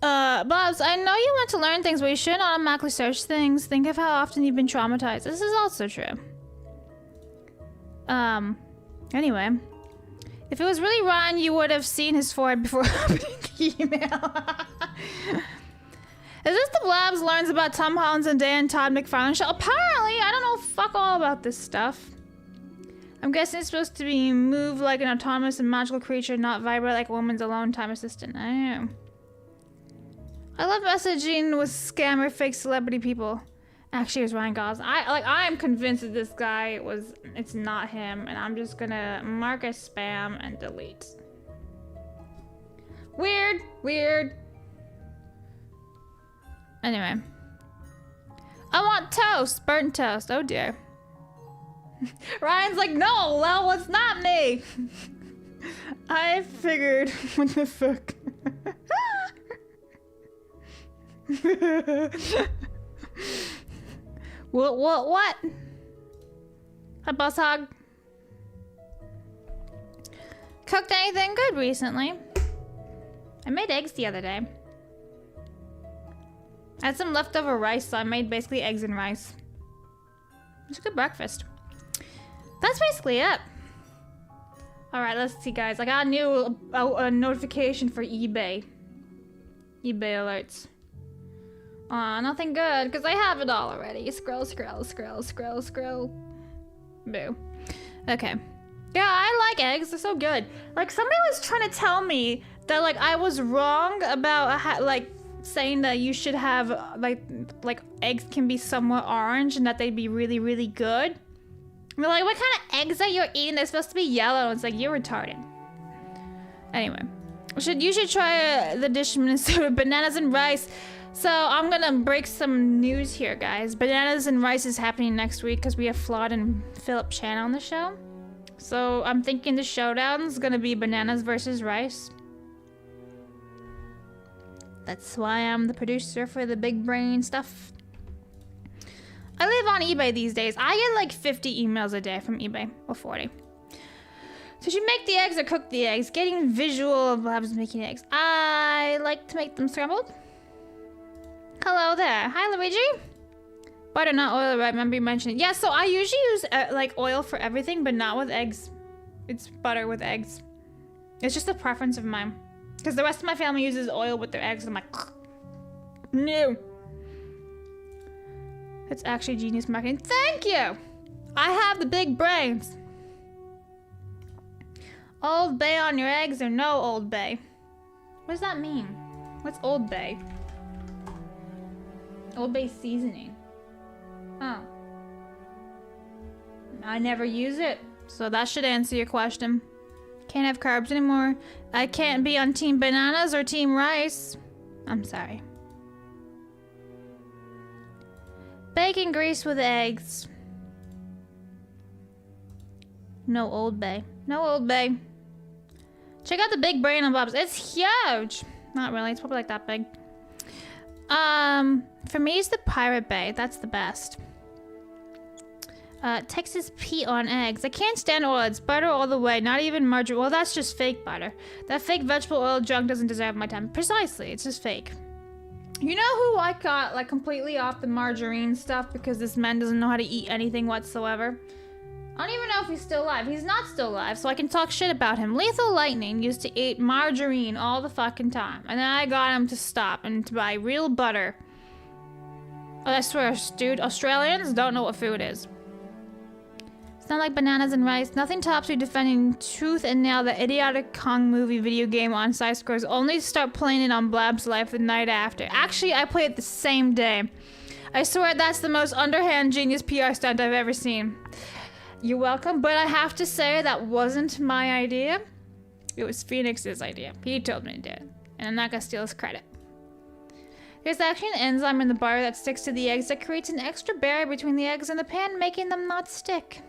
Blabs, I know you want to learn things, but you shouldn't automatically search things. Think of how often you've been traumatized. This is also true. Anyway. If it was really Ryan, you would have seen his forehead before opening the email. Is this the Blabs learns about Tom Holland and Dan Todd McFarlane show? Apparently, I don't know fuck all about this stuff. I'm guessing it's supposed to be move like an autonomous and magical creature, not vibrate like a woman's alone time assistant. I don't know. I love messaging with scammer fake celebrity people. Actually, it was Ryan Gosling. I'm convinced that this guy it's not him, and I'm just gonna mark as spam and delete. Weird, weird. Anyway. I want toast, burnt toast. Oh dear. Ryan's like, no, well, it's not me. I figured, what the fuck? What? A bus hog. Cooked anything good recently? I made eggs the other day. I had some leftover rice, so I made basically eggs and rice. It's a good breakfast. That's basically it. Alright, let's see, guys. I got a notification for eBay. eBay alerts. Aw, nothing good, because I have it all already. Scroll, scroll, scroll, scroll, scroll. Boo. Okay. Yeah, I like eggs. They're so good. Like, somebody was trying to tell me that, like, I was wrong about, like, saying that you should have, like eggs can be somewhat orange and that they'd be really, really good. We're like, what kind of eggs are you eating? They're supposed to be yellow. It's like, you're retarded. Anyway, you should try the dish in Minnesota, bananas and rice. So I'm gonna break some news here, guys. Bananas and rice is happening next week because we have Flawed and Philip Chan on the show. So I'm thinking the showdown is gonna be bananas versus rice. That's why I'm the producer for the big brain stuff. I live on eBay these days. I get like 50 emails a day from eBay, or 40. So should you make the eggs or cook the eggs? Getting visual of Blabs making eggs. I like to make them scrambled. Hello there. Hi, Luigi. Butter, not oil, right? Remember you mentioned it. Yeah, so I usually use like oil for everything, but not with eggs. It's butter with eggs. It's just a preference of mine. Because the rest of my family uses oil with their eggs. I'm like, no. It's actually genius marketing. Thank you. I have the big brains. Old Bay on your eggs or no Old Bay? What does that mean? What's Old Bay? Old Bay seasoning. Oh. I never use it. So that should answer your question. Can't have carbs anymore. I can't be on team bananas or team rice. I'm sorry. Bacon grease with eggs. No Old Bay. No Old Bay. Check out the big brain on Bob's. It's huge. Not really. It's probably like that big. For me, it's the Pirate Bay. That's the best. Texas Pete on eggs. I can't stand oil. It's butter all the way. Not even margarine. Well, that's just fake butter. That fake vegetable oil junk doesn't deserve my time. Precisely. It's just fake. You know who I got like completely off the margarine stuff because this man doesn't know how to eat anything whatsoever? I don't even know if he's still alive. He's not still alive, so I can talk shit about him. Lethal Lightning used to eat margarine all the fucking time. And then I got him to stop and to buy real butter. Oh, I swear, dude, Australians don't know what food is. It's not like bananas and rice. Nothing tops you defending Tooth and Nail, the idiotic Kong movie video game on side scores. Only start playing it on Blabs Life the night after. Actually, I played it the same day. I swear that's the most underhand genius PR stunt I've ever seen. You're welcome, but I have to say that wasn't my idea. It was Phoenix's idea. He told me to do it, and I'm not gonna steal his credit. There's actually an enzyme in the butter that sticks to the eggs that creates an extra barrier between the eggs and the pan, making them not stick.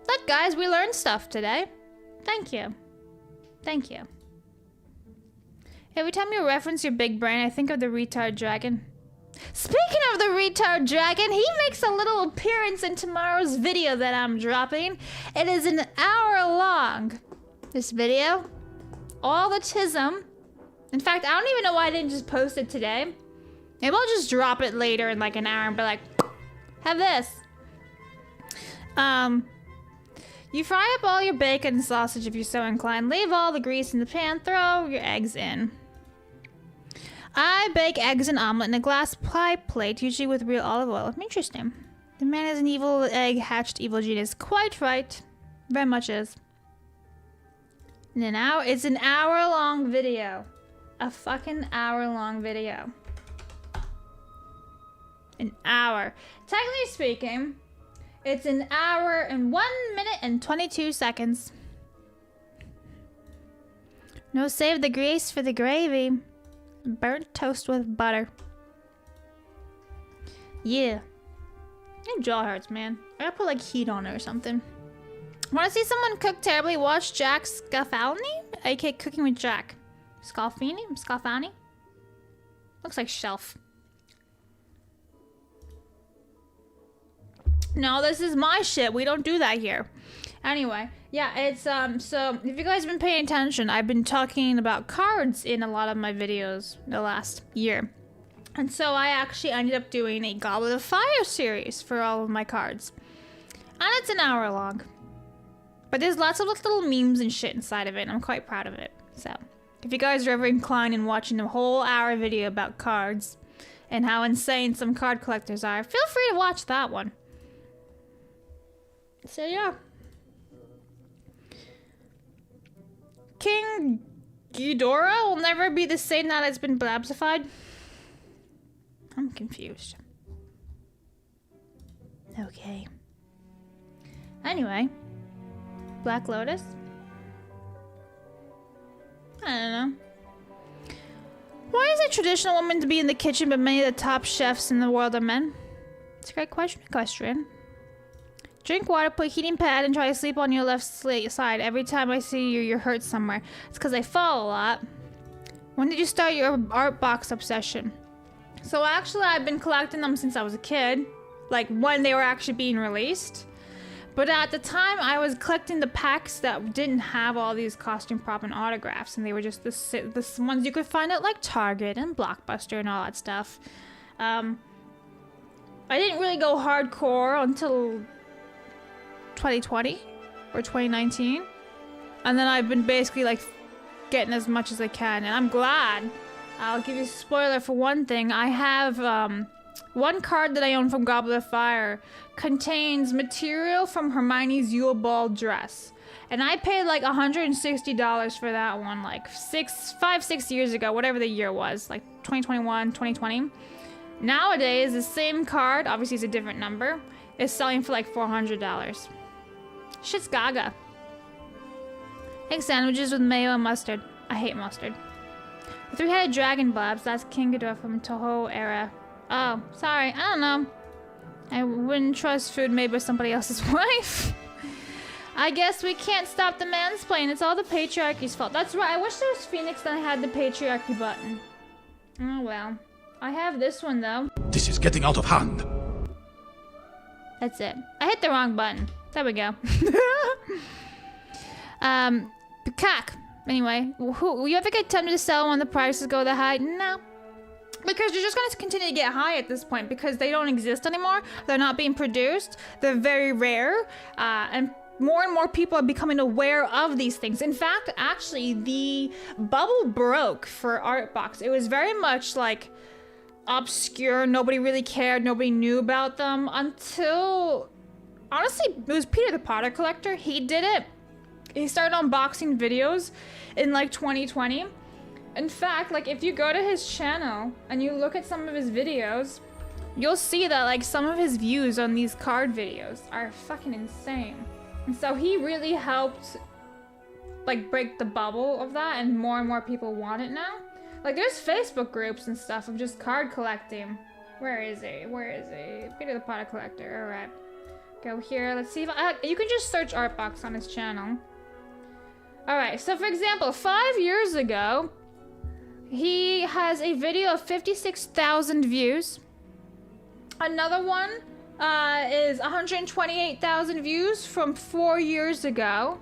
Look, guys, we learned stuff today. Thank you. Thank you. Every time you reference your big brain, I think of the retard dragon. Speaking of the retard dragon, he makes a little appearance in tomorrow's video that I'm dropping. It is an hour long. This video. All the tism. In fact, I don't even know why I didn't just post it today. Maybe I'll just drop it later in like an hour and be like, have this. You fry up all your bacon and sausage if you're so inclined. Leave all the grease in the pan. Throw your eggs in. I bake eggs and omelet in a glass pie plate, usually with real olive oil. Interesting. The man is an evil egg hatched evil genius. Quite right. Very much is. In an hour, it's an hour-long video. a fucking hour-long video. An hour. Technically speaking, it's an hour and 1 minute and 22 seconds. No save the grease for the gravy. Burnt toast with butter. Yeah. Your jaw hurts, man. I gotta put like heat on it or something. Wanna see someone cook terribly? Watch Jack Scafani? aka Cooking with Jack. Scalfani? Looks like shelf. No, this is my shit. We don't do that here. Anyway, yeah, it's so if you guys have been paying attention, I've been talking about cards in a lot of my videos the last year. And so I actually ended up doing a Goblet of Fire series for all of my cards. And it's an hour long. But there's lots of little memes and shit inside of it, and I'm quite proud of it. So, if you guys are ever inclined in watching a whole hour video about cards and how insane some card collectors are, feel free to watch that one. So yeah. King Ghidorah will never be the same now that it's been blabsified. I'm confused. Okay. Anyway. Black Lotus? I don't know. Why is it traditional women to be in the kitchen but many of the top chefs in the world are men? It's a great question. Drink water, put heating pad, and try to sleep on your left side. Every time I see you, you're hurt somewhere. It's because I fall a lot. When did you start your art box obsession? So actually, I've been collecting them since I was a kid. Like, when they were actually being released. But at the time, I was collecting the packs that didn't have all these costume prop and autographs. And they were just the ones you could find at, like, Target and Blockbuster and all that stuff. I didn't really go hardcore until 2020 or 2019. And then I've been basically, like, getting as much as I can. And I'm glad. I'll give you a spoiler for one thing. I have, one card that I own from Goblet of Fire contains material from Hermione's Yule Ball dress. And I paid like $160 for that one, like 5-6 years ago, whatever the year was, like 2021, 2020. Nowadays, the same card, obviously it's a different number, is selling for like $400. Shit's gaga. Egg sandwiches with mayo and mustard. I hate mustard. The three-headed dragon blabs, that's King Ghidorah from Toho era. Oh, sorry, I don't know. I wouldn't trust food made by somebody else's wife. I guess we can't stop the mansplaining. It's all the patriarchy's fault. That's right, I wish there was Phoenix and I had the patriarchy button. Oh well. I have this one though. This is getting out of hand. That's it. I hit the wrong button. There we go. Peacock. Anyway, you ever get tempted to sell when the prices go that high? No. Because you're just going to continue to get high at this point because they don't exist anymore. They're not being produced. They're very rare. And more people are becoming aware of these things. In fact, actually, the bubble broke for Artbox. It was very much like obscure. Nobody really cared. Nobody knew about them until, honestly, it was Peter the Potter Collector. He did it. He started unboxing videos in like 2020. In fact, like if you go to his channel and you look at some of his videos, you'll see that like some of his views on these card videos are fucking insane. And so he really helped like break the bubble of that, and more people want it now. Like there's Facebook groups and stuff of just card collecting. Where is he? Peter the Potter Collector. All right. Go here. Let's see if you can just search Artbox on his channel. All right. So for example, 5 years ago, he has a video of 56,000 views. Another one is 128,000 views from 4 years ago.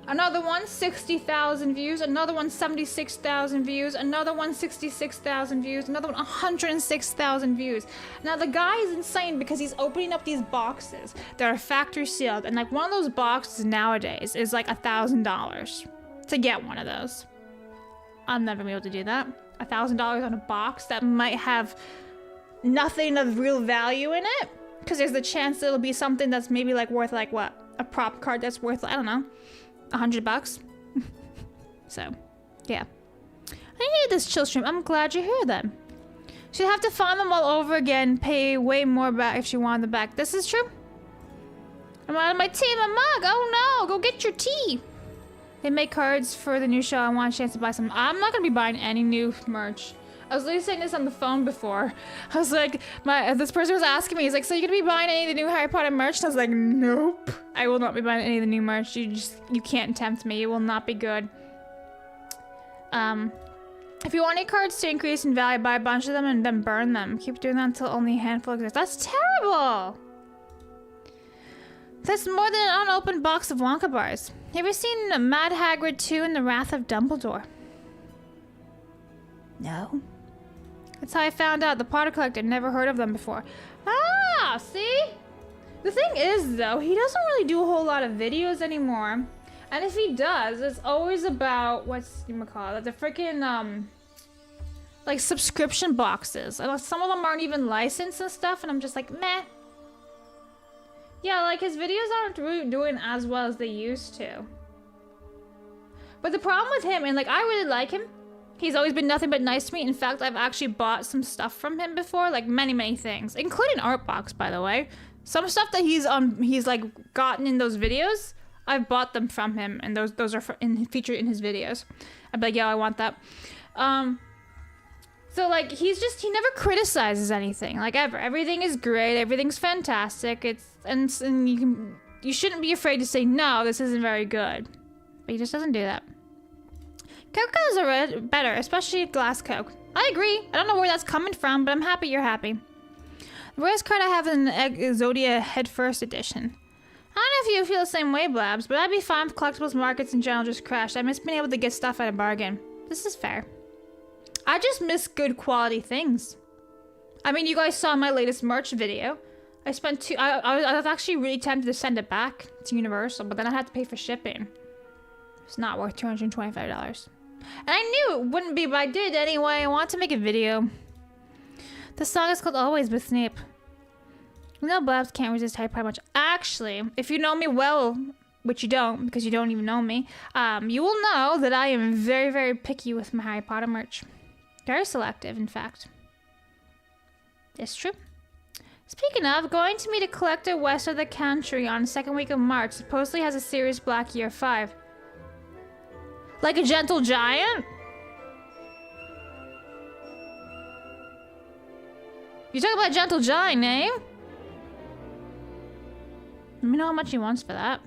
Another one, 60,000 views. Another one, 76,000 views. Another one, 66,000 views. Another one, 106,000 views. Now the guy is insane because he's opening up these boxes that are factory sealed, and like one of those boxes nowadays is like $1,000 to get one of those. I'm never gonna be able to do that. $1,000 on a box that might have nothing of real value in it, because there's the chance that it'll be something that's maybe like worth like what? A prop card that's worth, I don't know, $100. So, yeah. I need this chill stream. I'm glad you're here then. She'd have to find them all over again, pay way more back if she wanted them back. This is true. I'm out of my tea in my mug. Oh no, go get your tea. They make cards for the new show. I want a chance to buy some. I'm not gonna be buying any new merch. I was literally saying this on the phone before. I was like, this person was asking me, he's like, so you're gonna be buying any of the new Harry Potter merch? And I was like, nope. I will not be buying any of the new merch. You can't tempt me. It will not be good. If you want any cards to increase in value, buy a bunch of them and then burn them. Keep doing that until only a handful exist. That's terrible! That's more than an unopened box of Wonka bars. Have you seen Mad Hagrid 2 and the Wrath of Dumbledore? No. That's how I found out. The Potter Collector. Never heard of them before. Ah, see? The thing is, though, he doesn't really do a whole lot of videos anymore. And if he does, it's always about, whatchamacallit, the freaking, like, subscription boxes. And some of them aren't even licensed and stuff, and I'm just like, meh. Yeah, like, his videos aren't really doing as well as they used to. But the problem with him, and, like, I really like him. He's always been nothing but nice to me. In fact, I've actually bought some stuff from him before, like, many things. Including art box, by the way. Some stuff that he's, like, gotten in those videos, I've bought them from him, and those are featured in his videos. I'd be like, yeah, I want that. So, like, he never criticizes anything, like, ever. Everything is great, everything's fantastic, and you shouldn't be afraid to say, no, this isn't very good. But he just doesn't do that. Coke colors are better, especially glass Coke. I agree. I don't know where that's coming from, but I'm happy you're happy. The rarest card I have is an Exodia Head First Edition. I don't know if you feel the same way, Blabs, but I'd be fine if collectibles markets in general just crashed. I miss being able to get stuff at a bargain. This is fair. I just miss good quality things. I mean, you guys saw my latest merch video. I spent I was actually really tempted to send it back to Universal, but then I had to pay for shipping. It's not worth $225. And I knew it wouldn't be, but I did anyway. I want to make a video. The song is called Always with Snape. You know, Blabs can't resist Harry Potter much. Actually, if you know me well, which you don't, because you don't even know me, you will know that I am very picky with my Harry Potter merch. Very selective, in fact. It's true. Speaking of, going to meet a collector west of the country on the second week of March. Supposedly has a Sirius Black Year 5. Like a gentle giant? You talk about gentle giant, eh? Let me know how much he wants for that.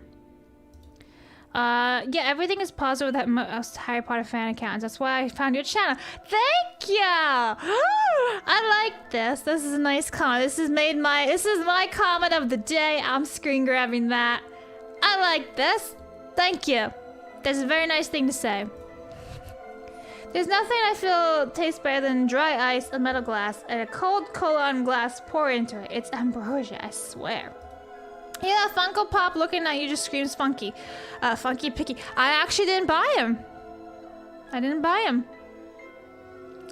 Yeah, everything is positive with most Harry Potter fan accounts. That's why I found your channel. Thank you! I like this. This is a nice comment. This is my comment of the day. I'm screen grabbing that. I like this. Thank you. That's a very nice thing to say. There's nothing I feel tastes better than dry ice, a metal glass, and a cold cola on glass pour into it. It's ambrosia, I swear. Yeah, Funko Pop looking at you just screams funky. Funky picky. I actually didn't buy him. I didn't buy him.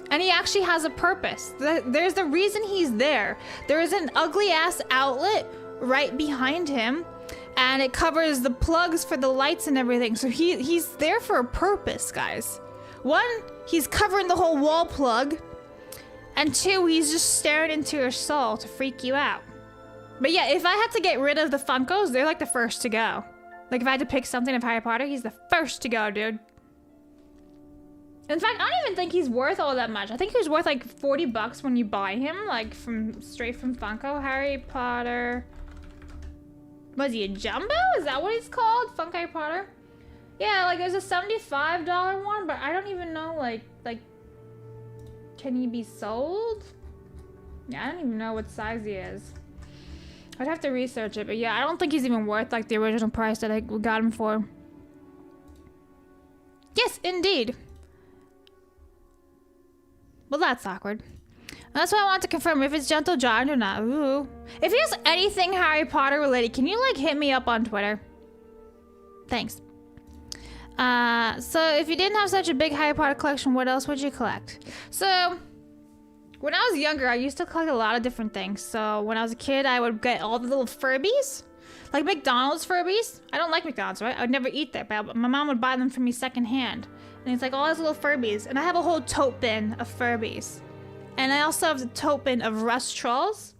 And he actually has a purpose. There's the reason he's there. There is an ugly ass outlet right behind him. And it covers the plugs for the lights and everything. So he's there for a purpose, guys. One, he's covering the whole wall plug. And two, he's just staring into your soul to freak you out. But yeah, if I had to get rid of the Funkos, they're like the first to go. Like if I had to pick something of Harry Potter, he's the first to go, dude. In fact, I don't even think he's worth all that much. I think he was worth like 40 bucks when you buy him, like straight from Funko. Harry Potter. Was he a jumbo? Is that what it's called? Funko Harry Potter? Yeah, like there's a $75 one, but I don't even know, like, can he be sold? Yeah, I don't even know what size he is. I'd have to research it, but yeah, I don't think he's even worth like the original price that I got him for. Yes, indeed. Well, that's awkward. That's why I want to confirm if it's Gentle Giant or not. Ooh. If he has anything Harry Potter related, can you like hit me up on Twitter? Thanks. So if you didn't have such a big Harry Potter collection, what else would you collect? So when I was younger, I used to collect a lot of different things. So when I was a kid, I would get all the little Furbies. Like McDonald's Furbies. I don't like McDonald's, right? I would never eat there, but my mom would buy them for me secondhand. And it's like all these little Furbies. And I have a whole tote bin of Furbies. And I also have the tote bin of Rust Trolls.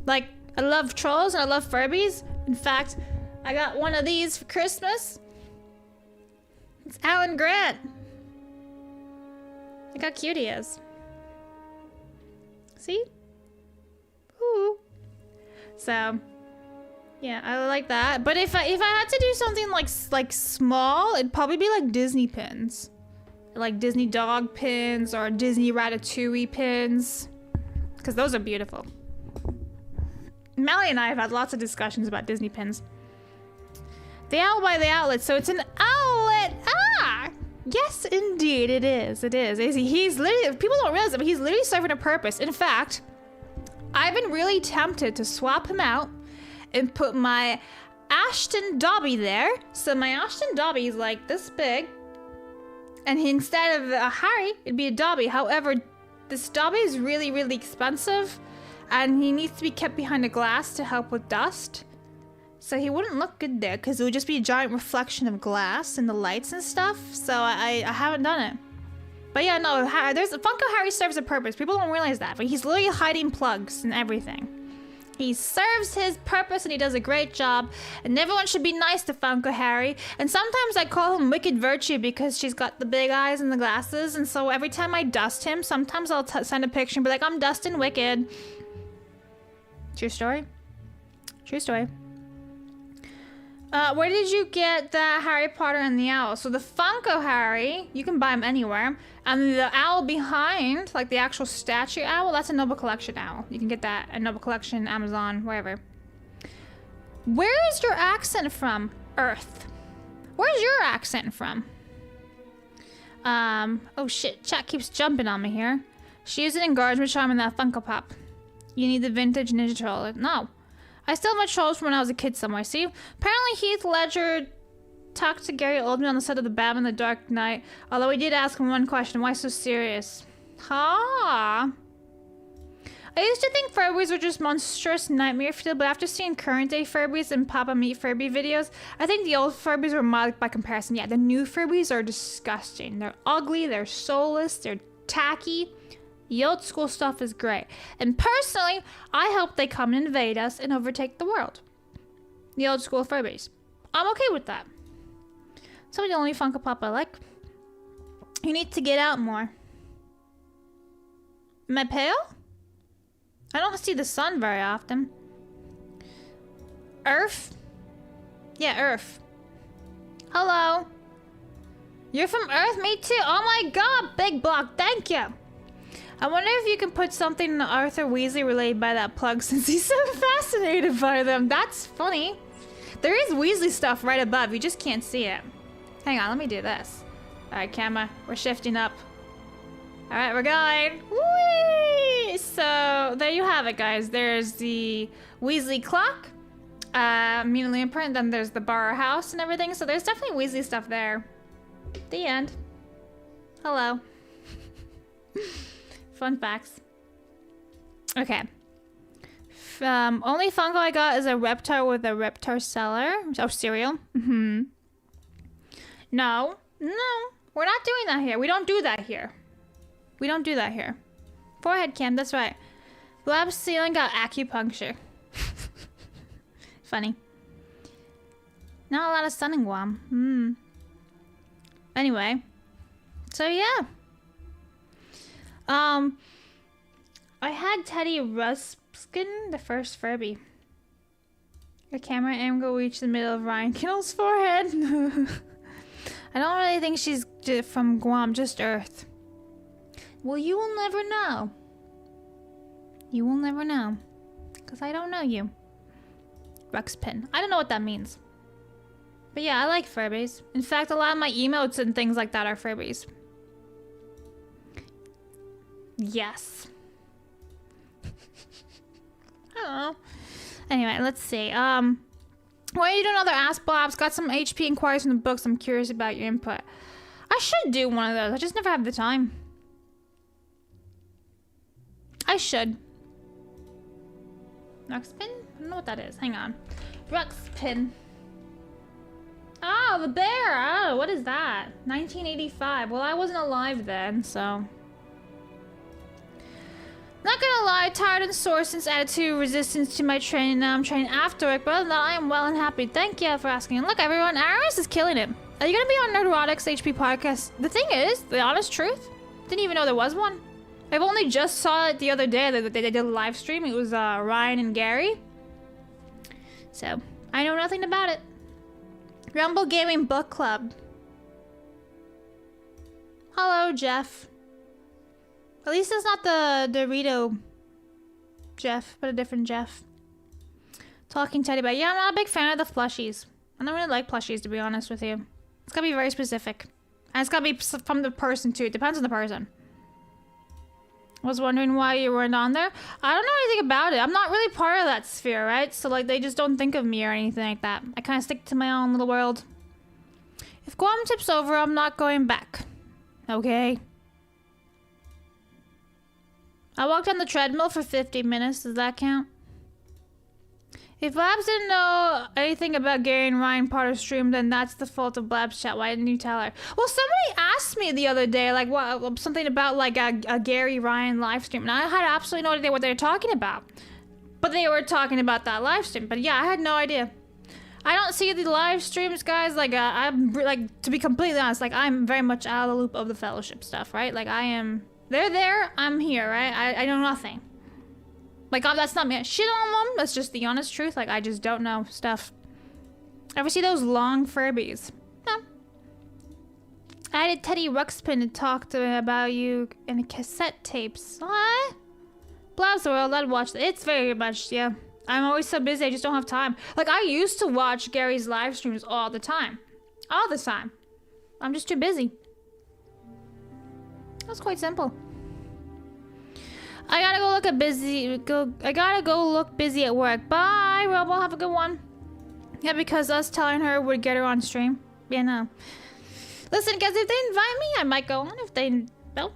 Like, I love trolls and I love Furbies. In fact, I got one of these for Christmas. It's Alan Grant. Look how cute he is. See? Ooh. So, yeah, I like that. But if I had to do something like small, it'd probably be like Disney pins. Like Disney dog pins or Disney Ratatouille pins. Because those are beautiful. Melly and I have had lots of discussions about Disney pins. The Owl by the Outlet. So it's an outlet. Ah! Yes, indeed, it is. It is. He's literally, people don't realize it, but he's literally serving a purpose. In fact, I've been really tempted to swap him out and put my Ashton Dobby there. So my Ashton Dobby is like this big. And instead of a Harry, it'd be a Dobby. However, this Dobby is really, really expensive. And he needs to be kept behind a glass to help with dust. So he wouldn't look good there because it would just be a giant reflection of glass and the lights and stuff. So I haven't done it. But yeah, no, Funko Harry serves a purpose. People don't realize that. But he's literally hiding plugs and everything. He serves his purpose and he does a great job. And everyone should be nice to Funko Harry. And sometimes I call him Wicked Virtue because she's got the big eyes and the glasses. And so every time I dust him, sometimes I'll send a picture and be like, I'm dusting Wicked. True story. True story. Where did you get the Harry Potter and the Owl? So the Funko Harry, you can buy them anywhere. And the owl behind, like the actual statue owl, that's a Noble Collection owl. You can get that at Noble Collection, Amazon, wherever. Where is your accent from? Earth. Where's your accent from? Oh shit, chat keeps jumping on me here. She used an encouragement charm in that Funko Pop. You need the vintage Ninja Troll. No. I still have my trolls from when I was a kid somewhere. See? Apparently Heath Ledger talked to Gary Oldman on the set of The Batman The Dark Knight. Although he did ask him one question. Why so serious? Ha! I used to think Furbies were just monstrous nightmare fuel, but after seeing current day Furbies and Papa Meet Furby videos, I think the old Furbies were mild by comparison. Yeah, the new Furbies are disgusting. They're ugly, they're soulless, they're tacky. The old school stuff is great. And personally, I hope they come and invade us and overtake the world. The old school Furbies. I'm okay with that. So the only Funko Pop I like. You need to get out more. Am I pale? I don't see the sun very often. Earth? Yeah, Earth. Hello. You're from Earth? Me too. Oh my god, Big Block. Thank you. I wonder if you can put something in Arthur Weasley related by that plug since he's so fascinated by them. That's funny. There is Weasley stuff right above. You just can't see it. Hang on, let me do this. Alright, camera. We're shifting up. Alright, we're going. Whee! So, there you have it, guys. There's the Weasley clock. Immediately in print. Then there's the bar house and everything. So there's definitely Weasley stuff there. The end. Hello. Fun facts. Okay. Only Funko I got is a Reptar with a Reptar cellar. Oh, cereal. Mm-hmm. No. We're not doing that here. We don't do that here. We don't do that here. Forehead cam, that's right. Blabs ceiling got acupuncture. Funny. Not a lot of sun in Guam. Anyway. So yeah. I had Teddy Ruxpin, the first Furby. The camera angle reached the middle of Ryan Kittle's forehead. I don't really think she's from Guam, just Earth. Well, you will never know. You will never know. Because I don't know you. Ruxpin. I don't know what that means. But yeah, I like Furbies. In fact, a lot of my emotes and things like that are Furbies. Yes. I don't know. Anyway, let's see. Why are you doing another Ask Blabs? Got some HP inquiries from the books. I'm curious about your input. I should do one of those. I just never have the time. I should. Ruxpin? I don't know what that is. Hang on. Ruxpin. Oh, Oh, the bear! Oh, what is that? 1985. Well, I wasn't alive then, so... Not gonna lie, tired and sore since attitude resistance to my training. Now I'm training after it, but other than that, I am well and happy. Thank you for asking. And look, everyone, Aris is killing it. Are you gonna be on Nerdrotics HP podcast? The thing is, the honest truth, didn't even know there was one. I've only just saw it the other day that they did a live stream. It was Ryan and Gary. So, I know nothing about it. Rumble Gaming Book Club. Hello, Jeff. At least it's not the Dorito Jeff, but a different Jeff. Talking teddy bear. Yeah, I'm not a big fan of the plushies. I don't really like plushies, to be honest with you. It's gotta be very specific. And it's gotta be from the person, too. It depends on the person. I was wondering why you weren't on there. I don't know anything about it. I'm not really part of that sphere, right? So, like, they just don't think of me or anything like that. I kind of stick to my own little world. If Guam tips over, I'm not going back. Okay? I walked on the treadmill for 50 minutes. Does that count? If Blabs didn't know anything about Gary and Ryan Potter's stream, then that's the fault of Blabs chat. Why didn't you tell her? Well, somebody asked me the other day, like, what, something about, like, a Gary Ryan live stream, and I had absolutely no idea what they were talking about. But they were talking about that live stream. But yeah, I had no idea. I don't see the live streams, guys. Like, I'm, like, to be completely honest, like, I'm very much out of the loop of the fellowship stuff, right? Like, I am... They're there, I'm here, right? I know nothing. Like, oh, that's not me. Shit on them. That's just the honest truth. Like, I just don't know stuff. Ever see those long Furbies? No. I had a Teddy Ruxpin to talk to me about you in the cassette tapes. What? Blabs World, I'd watch that. It's very much, yeah. I'm always so busy, I just don't have time. Like, I used to watch Gary's live streams all the time. All the time. I'm just too busy. That's quite simple. I gotta go look at busy. I gotta go look busy at work. Bye, Robo. Have a good one. Yeah, because us telling her would get her on stream. Yeah, no. Listen, guys, if they invite me, I might go on. If they don't,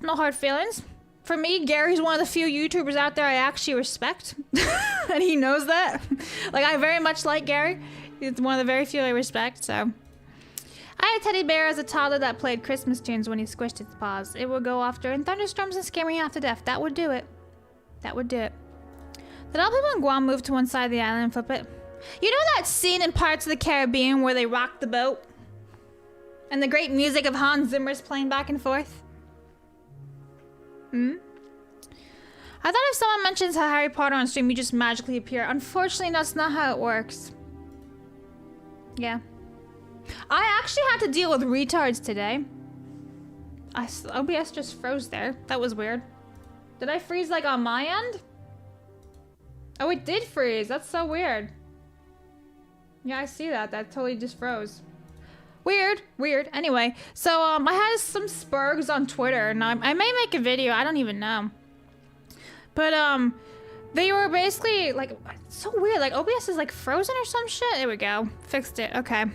no hard feelings. For me, Gary's one of the few YouTubers out there I actually respect, and he knows that. Like, I very much like Gary. He's one of the very few I respect. So. I had a teddy bear as a toddler that played Christmas tunes when he squished its paws. It would go off during thunderstorms and scare me half to death. That would do it. That would do it. Did all people in Guam move to one side of the island and flip it? You know that scene in Parts of the Caribbean where they rock the boat? And the great music of Hans Zimmer's playing back and forth? I thought if someone mentions Harry Potter on stream, you just magically appear. Unfortunately, that's not how it works. Yeah. I actually had to deal with retards today. OBS just froze there. That was weird. Did I freeze like on my end? Oh, it did freeze. That's so weird. Yeah, I see that. That totally just froze. Weird. Weird. Anyway, so I had some spurgs on Twitter, and I may make a video. I don't even know. But they were basically like, it's so weird. Like OBS is like frozen or some shit. There we go. Fixed it. Okay.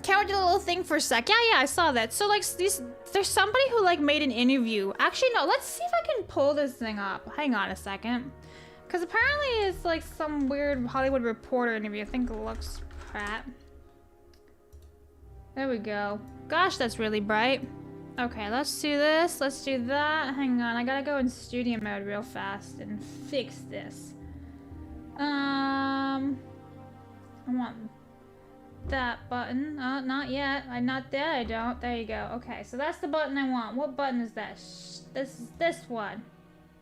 Can we do a little thing for a sec? Yeah, I saw that. So, like, there's somebody who, like, made an interview. Actually, no, let's see if I can pull this thing up. Hang on a second. Because apparently it's, like, some weird Hollywood Reporter interview. I think it looks crap. There we go. Gosh, that's really bright. Okay, let's do this. Let's do that. Hang on, I gotta go in studio mode real fast and fix this. I want... that button. Oh, not yet. I'm not there. I don't. There you go. Okay, so that's the button I want. What button is that? This is this one.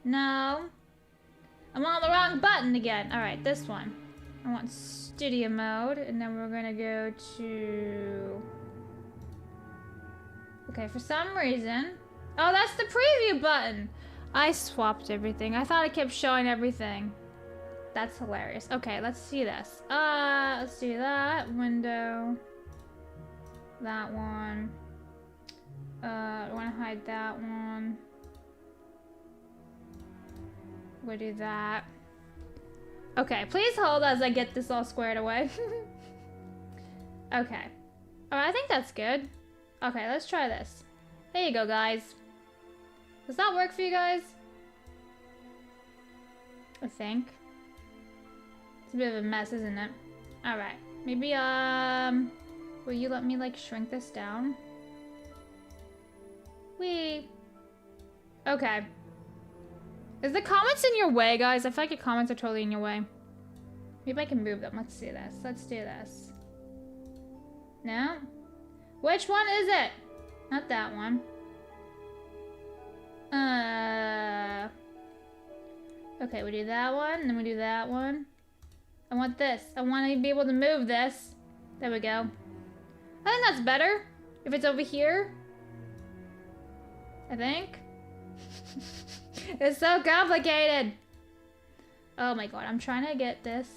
No. I'm on the wrong button again. All right, this one. I want studio mode, and then we're gonna go to... Okay, for some reason... Oh, that's the preview button! I swapped everything. I thought I kept showing everything. That's hilarious. Okay, let's see this. Let's do that. Window. That one. I want to hide that one. We'll do that. Okay, please hold as I get this all squared away. Okay. Alright, I think that's good. Okay, let's try this. There you go, guys. Does that work for you guys? I think. It's a bit of a mess, isn't it? Alright. Maybe, will you let me, like, shrink this down? Whee! Okay. Is the comments in your way, guys? I feel like your comments are totally in your way. Maybe I can move them. Let's see this. Let's do this. No? Which one is it? Not that one. Okay, we do that one, and then we do that one. I want this. I want to be able to move this. There we go. I think that's better. If it's over here. I think. It's so complicated. Oh my god, I'm trying to get this.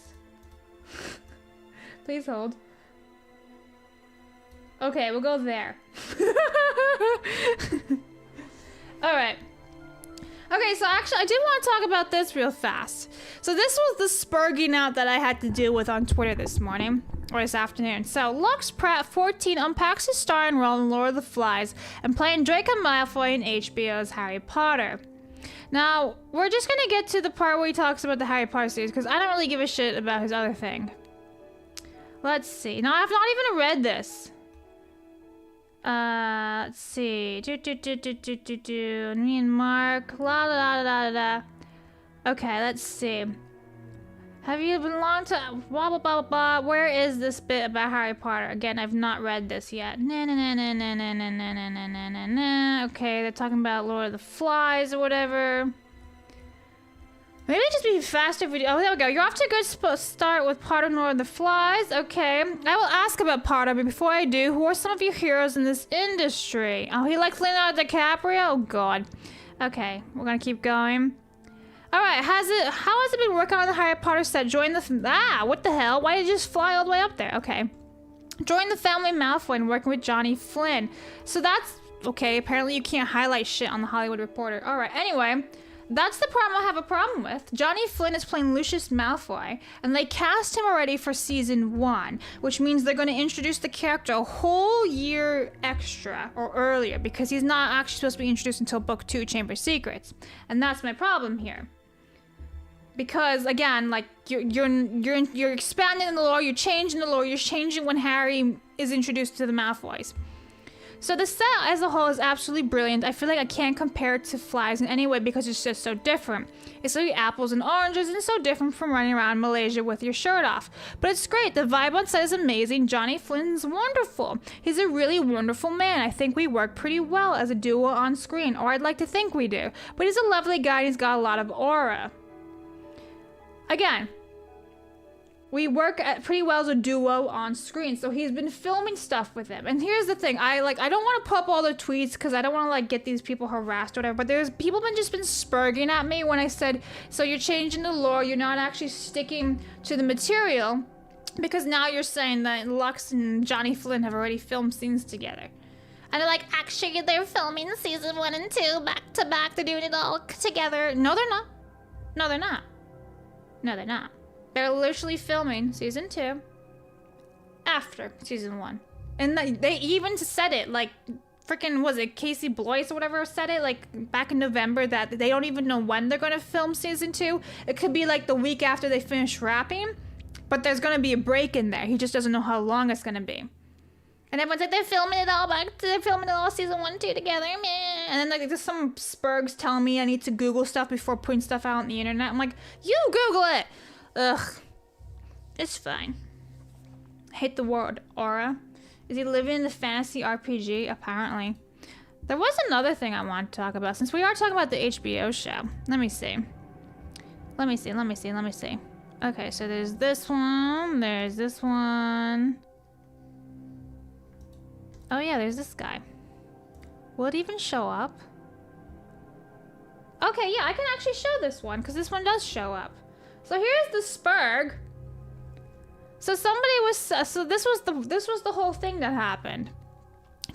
Please hold. Okay, we'll go there. Alright. Okay, so actually, I did want to talk about this real fast. So this was the spurging out that I had to deal with on Twitter this morning, or this afternoon. So, Lux Pratt, 14, unpacks his starring role in Lord of the Flies and playing Draco Malfoy in HBO's Harry Potter. Now, we're just gonna get to the part where he talks about the Harry Potter series, because I don't really give a shit about his other thing. Let's see. Now, I've not even read this. Let's see. Me and Mark. La la la la la. Okay, let's see. Have you been long time? Blah blah blah blah. Where is this bit about Harry Potter? Again, I've not read this yet. Na na na na na na na na na na na na. Okay, they're talking about Lord of the Flies or whatever. Maybe it'd just be faster if we do. Oh, there we go. You're off to a good start with Potter and Lord of the Flies. Okay. I will ask about Potter, but before I do, who are some of your heroes in this industry? Oh, he likes Leonardo DiCaprio? Oh, God. Okay. We're gonna keep going. Alright, how has it been working on the Harry Potter set? Join the... what the hell? Why did you just fly all the way up there? Okay. Join the family Malfoy and working with Johnny Flynn. So that's... Okay, apparently you can't highlight shit on the Hollywood Reporter. Alright, anyway... That's the problem I have a problem with. Johnny Flynn is playing Lucius Malfoy, and they cast him already for season 1, which means they're going to introduce the character a whole year extra, or earlier, because he's not actually supposed to be introduced until book 2, Chamber of Secrets. And that's my problem here. Because, again, like, you're expanding the lore, you're changing the lore, you're changing when Harry is introduced to the Malfoys. So the set as a whole is absolutely brilliant. I feel like I can't compare it to Flies in any way because it's just so different. It's like apples and oranges and so different from running around Malaysia with your shirt off. But it's great. The vibe on set is amazing. Johnny Flynn's wonderful. He's a really wonderful man. I think we work pretty well as a duo on screen, or I'd like to think we do. But he's a lovely guy and he's got a lot of aura. Again, we work pretty well as a duo on screen, so he's been filming stuff with him. And here's the thing, I don't want to put up all the tweets because I don't want to like get these people harassed or whatever, but there's people been spurging at me when I said, so you're changing the lore, you're not actually sticking to the material, because now you're saying that Lux and Johnny Flynn have already filmed scenes together. And they're like, actually, they're filming season 1 and 2 back to back, they're doing it all together. No, they're not. No, they're not. No, they're not. They're literally filming season 2 after season 1. And they even said it, like, freaking, was it Casey Blois or whatever said it, like, back in November, that they don't even know when they're going to film season 2. It could be, like, the week after they finish wrapping, but there's going to be a break in there. He just doesn't know how long it's going to be. And everyone's like, they're filming it all season 1 and 2 together, man. And then, like, there's some spurgs telling me I need to Google stuff before putting stuff out on the internet. I'm like, you Google it! Ugh. It's fine. I hate the word aura. Is he living in the fantasy RPG? Apparently. There was another thing I wanted to talk about, since we are talking about the HBO show. Let me see. Okay, so there's this one. There's this one. Oh yeah, there's this guy. Will it even show up? Okay, yeah, I can actually show this one, because this one does show up. So here's the spurg. So somebody was, so this was the whole thing that happened.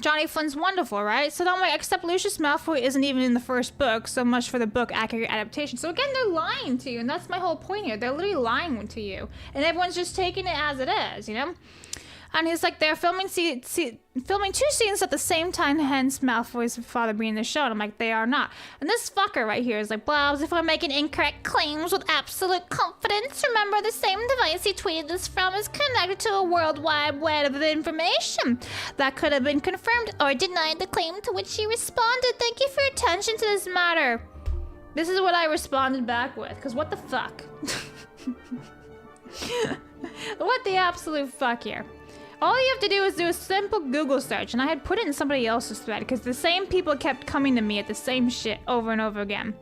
Johnny Flynn's wonderful, right? So then I'm like, except Lucius Malfoy isn't even in the first book, so much for the book accurate adaptation. So again, they're lying to you, and that's my whole point here. They're literally lying to you. And everyone's just taking it as it is, you know? And he's like, they're filming filming 2 scenes at the same time, hence Malfoy's father being in the show. And I'm like, they are not. And this fucker right here is like, Blabs, if I'm making incorrect claims with absolute confidence, remember the same device he tweeted this from is connected to a world wide web of information that could have been confirmed or denied the claim to which he responded. Thank you for your attention to this matter. This is what I responded back with, because what the fuck? What the absolute fuck here? All you have to do is do a simple Google search, and I had put it in somebody else's thread because the same people kept coming to me at the same shit over and over again.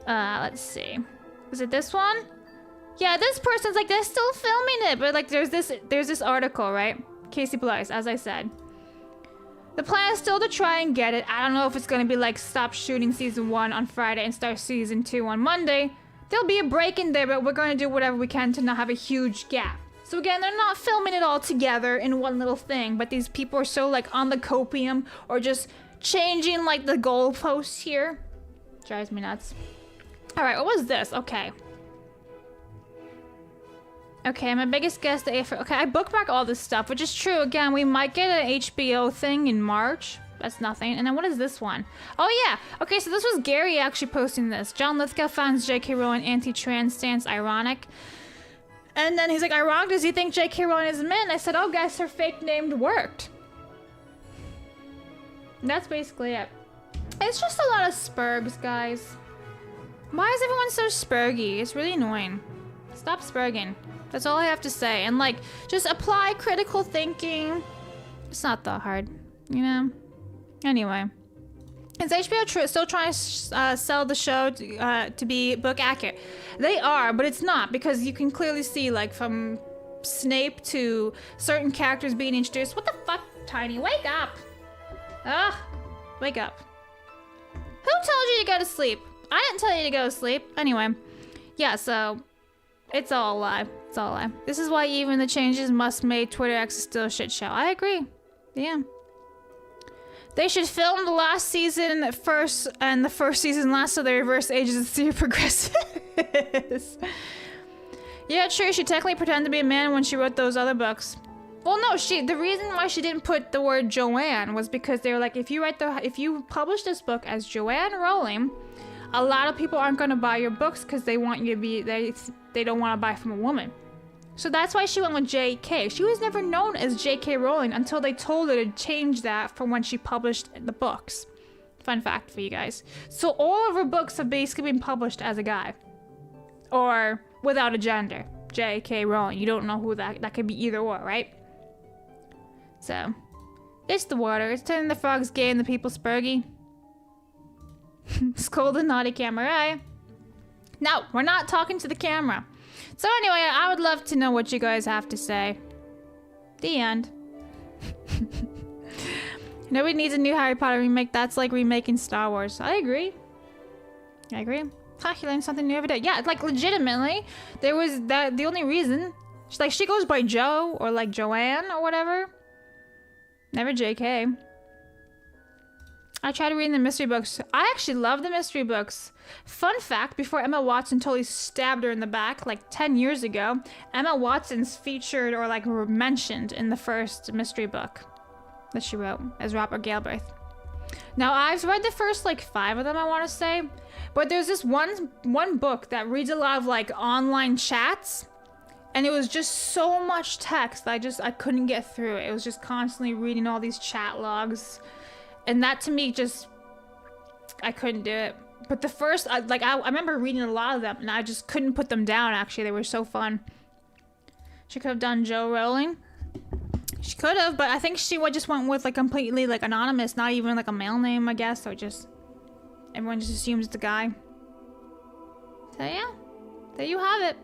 Let's see. Was it this one? Yeah, this person's like, they're still filming it, but like there's this article, right? Casey Blythe, as I said. The plan is still to try and get it. I don't know if it's gonna be like stop shooting season 1 on Friday and start season 2 on Monday. There'll be a break in there, but we're gonna do whatever we can to not have a huge gap. So again, they're not filming it all together in one little thing, but these people are so like on the copium or just changing like the goalposts here. Drives me nuts. All right, what was this? Okay. Okay, my biggest guess that okay, I bookmark all this stuff, which is true. Again, we might get an HBO thing in March. That's nothing. And then what is this one? Oh yeah. Okay, so this was Gary actually posting this. John Lithgow finds J.K. Rowling anti-trans stance ironic. And then he's like, ironic, does he think J.K. Rowling is a man? I said, oh, guess her fake name worked. And that's basically it. It's just a lot of spurgs, guys. Why is everyone so spurgy? It's really annoying. Stop spurging. That's all I have to say. And like, just apply critical thinking. It's not that hard, you know? Anyway. Is HBO still trying to sell the show to be book accurate? They are, but it's not, because you can clearly see, like, from Snape to certain characters being introduced. What the fuck, Tiny? Wake up! Ugh. Wake up. Who told you to go to sleep? I didn't tell you to go to sleep. Anyway. Yeah, so it's all a lie. It's all a lie. This is why even the changes must make Twitter X is still a shit show. I agree. Yeah. They should film the last season first and the first season last so they reverse ages and see who progresses. Yeah, true. She technically pretended to be a man when she wrote those other books. Well, no, the reason why she didn't put the word Joanne was because they were like, if you publish this book as Joanne Rowling, a lot of people aren't going to buy your books because they want you to be, they don't want to buy from a woman. So that's why she went with J.K. She was never known as J.K. Rowling until they told her to change that from when she published the books. Fun fact for you guys. So all of her books have basically been published as a guy. Or without a gender. J.K. Rowling. You don't know who that could be either or, right? So, it's the water. It's turning the frogs gay and the people spurgy. Scold the naughty camera, right? No, we're not talking to the camera. So anyway, I would love to know what you guys have to say. The end. Nobody needs a new Harry Potter remake. That's like remaking Star Wars. I agree. I agree. Ha, you learn something new every day. Yeah, like legitimately, there was that. The only reason, she goes by Jo or like Joanne or whatever. Never JK. I tried reading the mystery books. I actually love the mystery books. Fun fact, before Emma Watson totally stabbed her in the back like 10 years ago, Emma Watson's featured or like mentioned in the first mystery book that she wrote as Robert Galbraith. Now I've read the first like 5 of them, I want to say, but there's this one book that reads a lot of like online chats, and it was just so much text that I couldn't get through it. It was just constantly reading all these chat logs. And that to me I couldn't do it. But the first, I remember reading a lot of them and I just couldn't put them down actually. They were so fun. She could have done Jo Rowling. She could have, but I think she just went with like completely like anonymous, not even like a male name, I guess. So just, everyone just assumes it's a guy. So yeah, there you have it.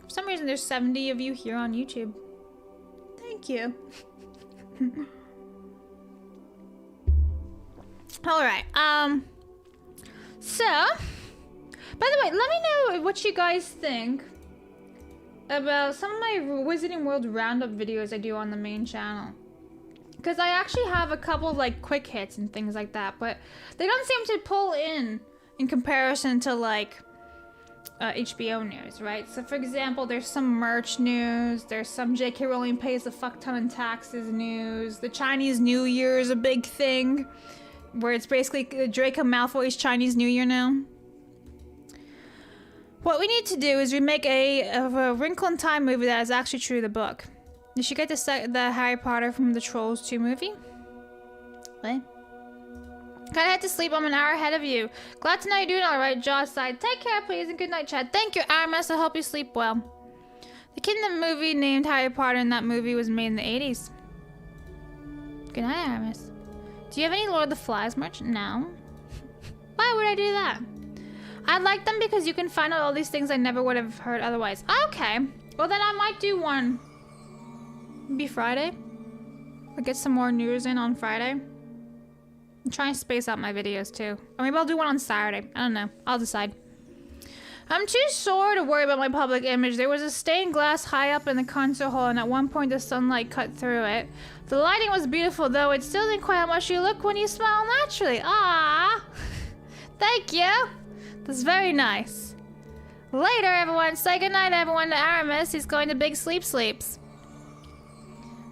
For some reason there's 70 of you here on YouTube. Thank you. Alright, so, by the way, let me know what you guys think about some of my Wizarding World Roundup videos I do on the main channel. Because I actually have a couple of, like, quick hits and things like that, but they don't seem to pull in comparison to, like, HBO news, right? So for example, there's some merch news, there's some J.K. Rowling pays a fuck ton in taxes news, the Chinese New Year is a big thing, where it's basically Draco Malfoy's Chinese New Year now. What we need to do is remake a Wrinkle in Time movie that is actually true to the book. You should get the Harry Potter from the Trolls 2 movie. What? Gotta head to sleep, I'm an hour ahead of you. Glad to know you're doing alright, Josh side. Take care, please, and good night, Chad. Thank you, Aramis. I hope you sleep well. The kid in the movie named Harry Potter in that movie was made in the 80s. Good night, Aramis. Do you have any Lord of the Flies merch? No. Why would I do that? I like them because you can find out all these things I never would have heard otherwise. Okay. Well, then I might do one. Maybe Friday? I'll get some more news in on Friday. I'm trying to space out my videos too. Or maybe I'll do one on Saturday. I don't know. I'll decide. I'm too sore to worry about my public image. There was a stained glass high up in the console hall, and at one point the sunlight cut through it. The lighting was beautiful, though. It still didn't quite how much you look when you smile naturally. Ah, thank you. That's very nice. Later, everyone. Say goodnight, everyone, to Aramis. He's going to big sleeps.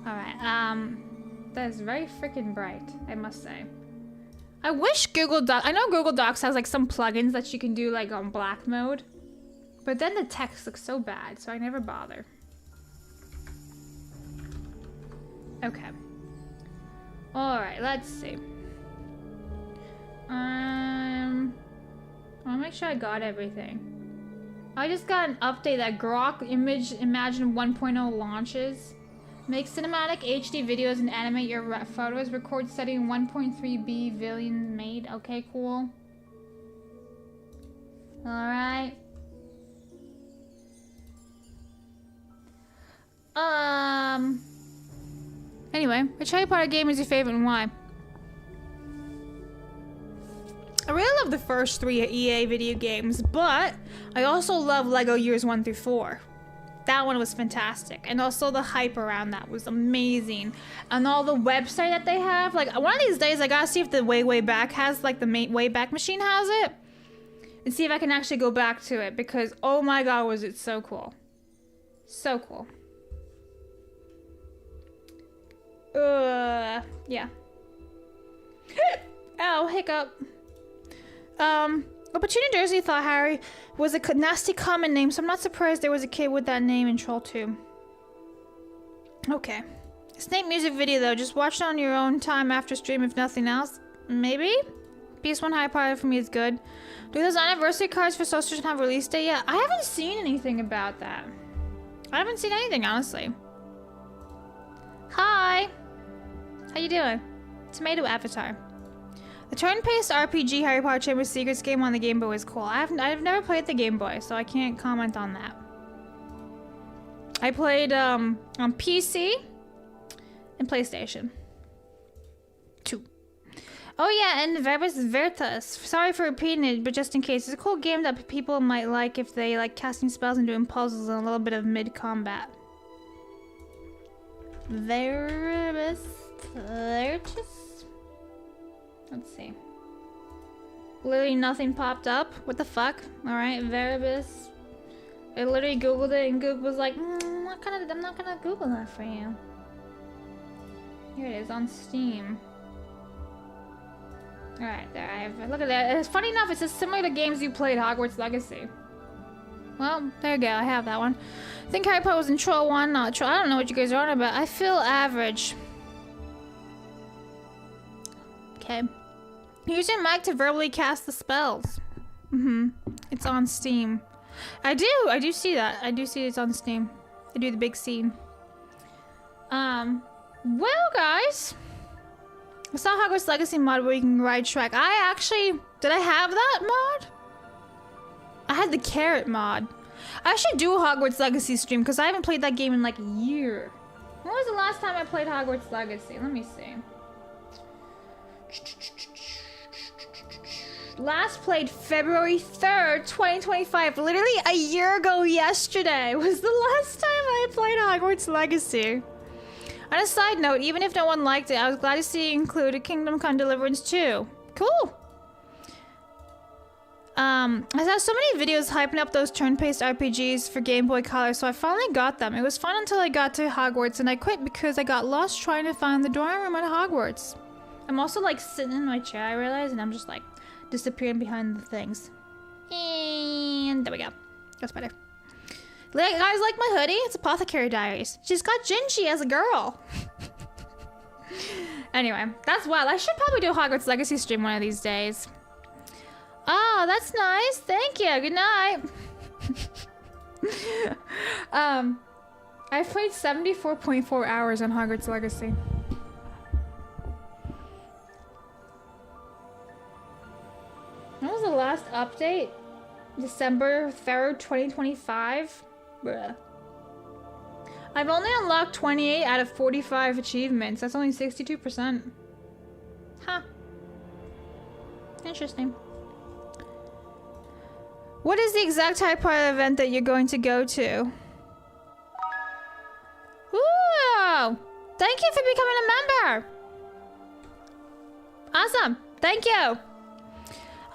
Alright, that is very freaking bright, I must say. I wish Google Docs, I know Google Docs has like some plugins that you can do like on black mode, but then the text looks so bad, so I never bother. Okay. Alright, let's see. I'll make sure I got everything. I just got an update that Grok Imagine 1.0 launches. Make cinematic HD videos and animate your photos. Record setting 1.3B billion made. Okay, cool. Alright. Anyway, which Harry Potter game is your favorite and why? I really love the first 3 EA video games, but I also love LEGO Years 1 through 4. That one was fantastic. And also the hype around that was amazing. And all the website that they have. Like, one of these days I gotta see if the Way Back has, like, the Way Back machine has it. And see if I can actually go back to it. Because, oh my god, was it so cool. So cool. Yeah. Ow, hiccup. Opportunity Jersey thought Harry was a nasty common name, so I'm not surprised there was a kid with that name in Troll 2. Okay. Snake music video though, just watch it on your own time after stream if nothing else. Maybe? PS1 High Power for me is good. Do those anniversary cards for Sorcerers have release date yet? I haven't seen anything about that. I haven't seen anything, honestly. Hi! How you doing? Tomato Avatar. The turn-based RPG Harry Potter Chamber of Secrets game on the Game Boy is cool. I've never played the Game Boy, so I can't comment on that. I played on PC and PlayStation 2. Oh yeah, and Verbis Veritas. Sorry for repeating it, but just in case, it's a cool game that people might like if they like casting spells and doing puzzles and a little bit of mid-combat. Verbis Veritas. Let's see. Literally nothing popped up. What the fuck? Alright, Verbis. I literally googled it and Google was like, I'm not gonna Google that for you. Here it is on Steam. Alright, there I have it. Look at that. It's funny enough, it's just similar to games you played, Hogwarts Legacy. Well, there you go, I have that one. I think Harry Potter was in Troll 1, not Troll. I don't know what you guys are on about. I feel average. Okay. Use your mic to verbally cast the spells. It's on Steam. I do see that. I do see it's on Steam. I do the big scene. Well, guys. I saw Hogwarts Legacy mod where you can ride Shrek. Did I have that mod? I had the carrot mod. I should do a Hogwarts Legacy stream because I haven't played that game in like a year. When was the last time I played Hogwarts Legacy? Let me see. Last played February 3rd, 2025. Literally a year ago yesterday was the last time I played Hogwarts Legacy. On a side note, even if no one liked it, I was glad to see it included Kingdom Come Deliverance 2. Cool. I saw so many videos hyping up those turn-based RPGs for Game Boy Color, so I finally got them. It was fun until I got to Hogwarts, and I quit because I got lost trying to find the dorm room at Hogwarts. I'm also like sitting in my chair, I realize, and I'm just like disappearing behind the things. And there we go. That's better. Guys, like my hoodie? It's Apothecary Diaries. She's got Gingy as a girl. Anyway, that's wild. I should probably do a Hogwarts Legacy stream one of these days. Oh, that's nice. Thank you. Good night. I've played 74.4 hours on Hogwarts Legacy. When was the last update? December 3rd, 2025? Bruh. I've only unlocked 28 out of 45 achievements. That's only 62%. Huh. Interesting. What is the exact type of event that you're going to go to? Ooh! Thank you for becoming a member! Awesome! Thank you!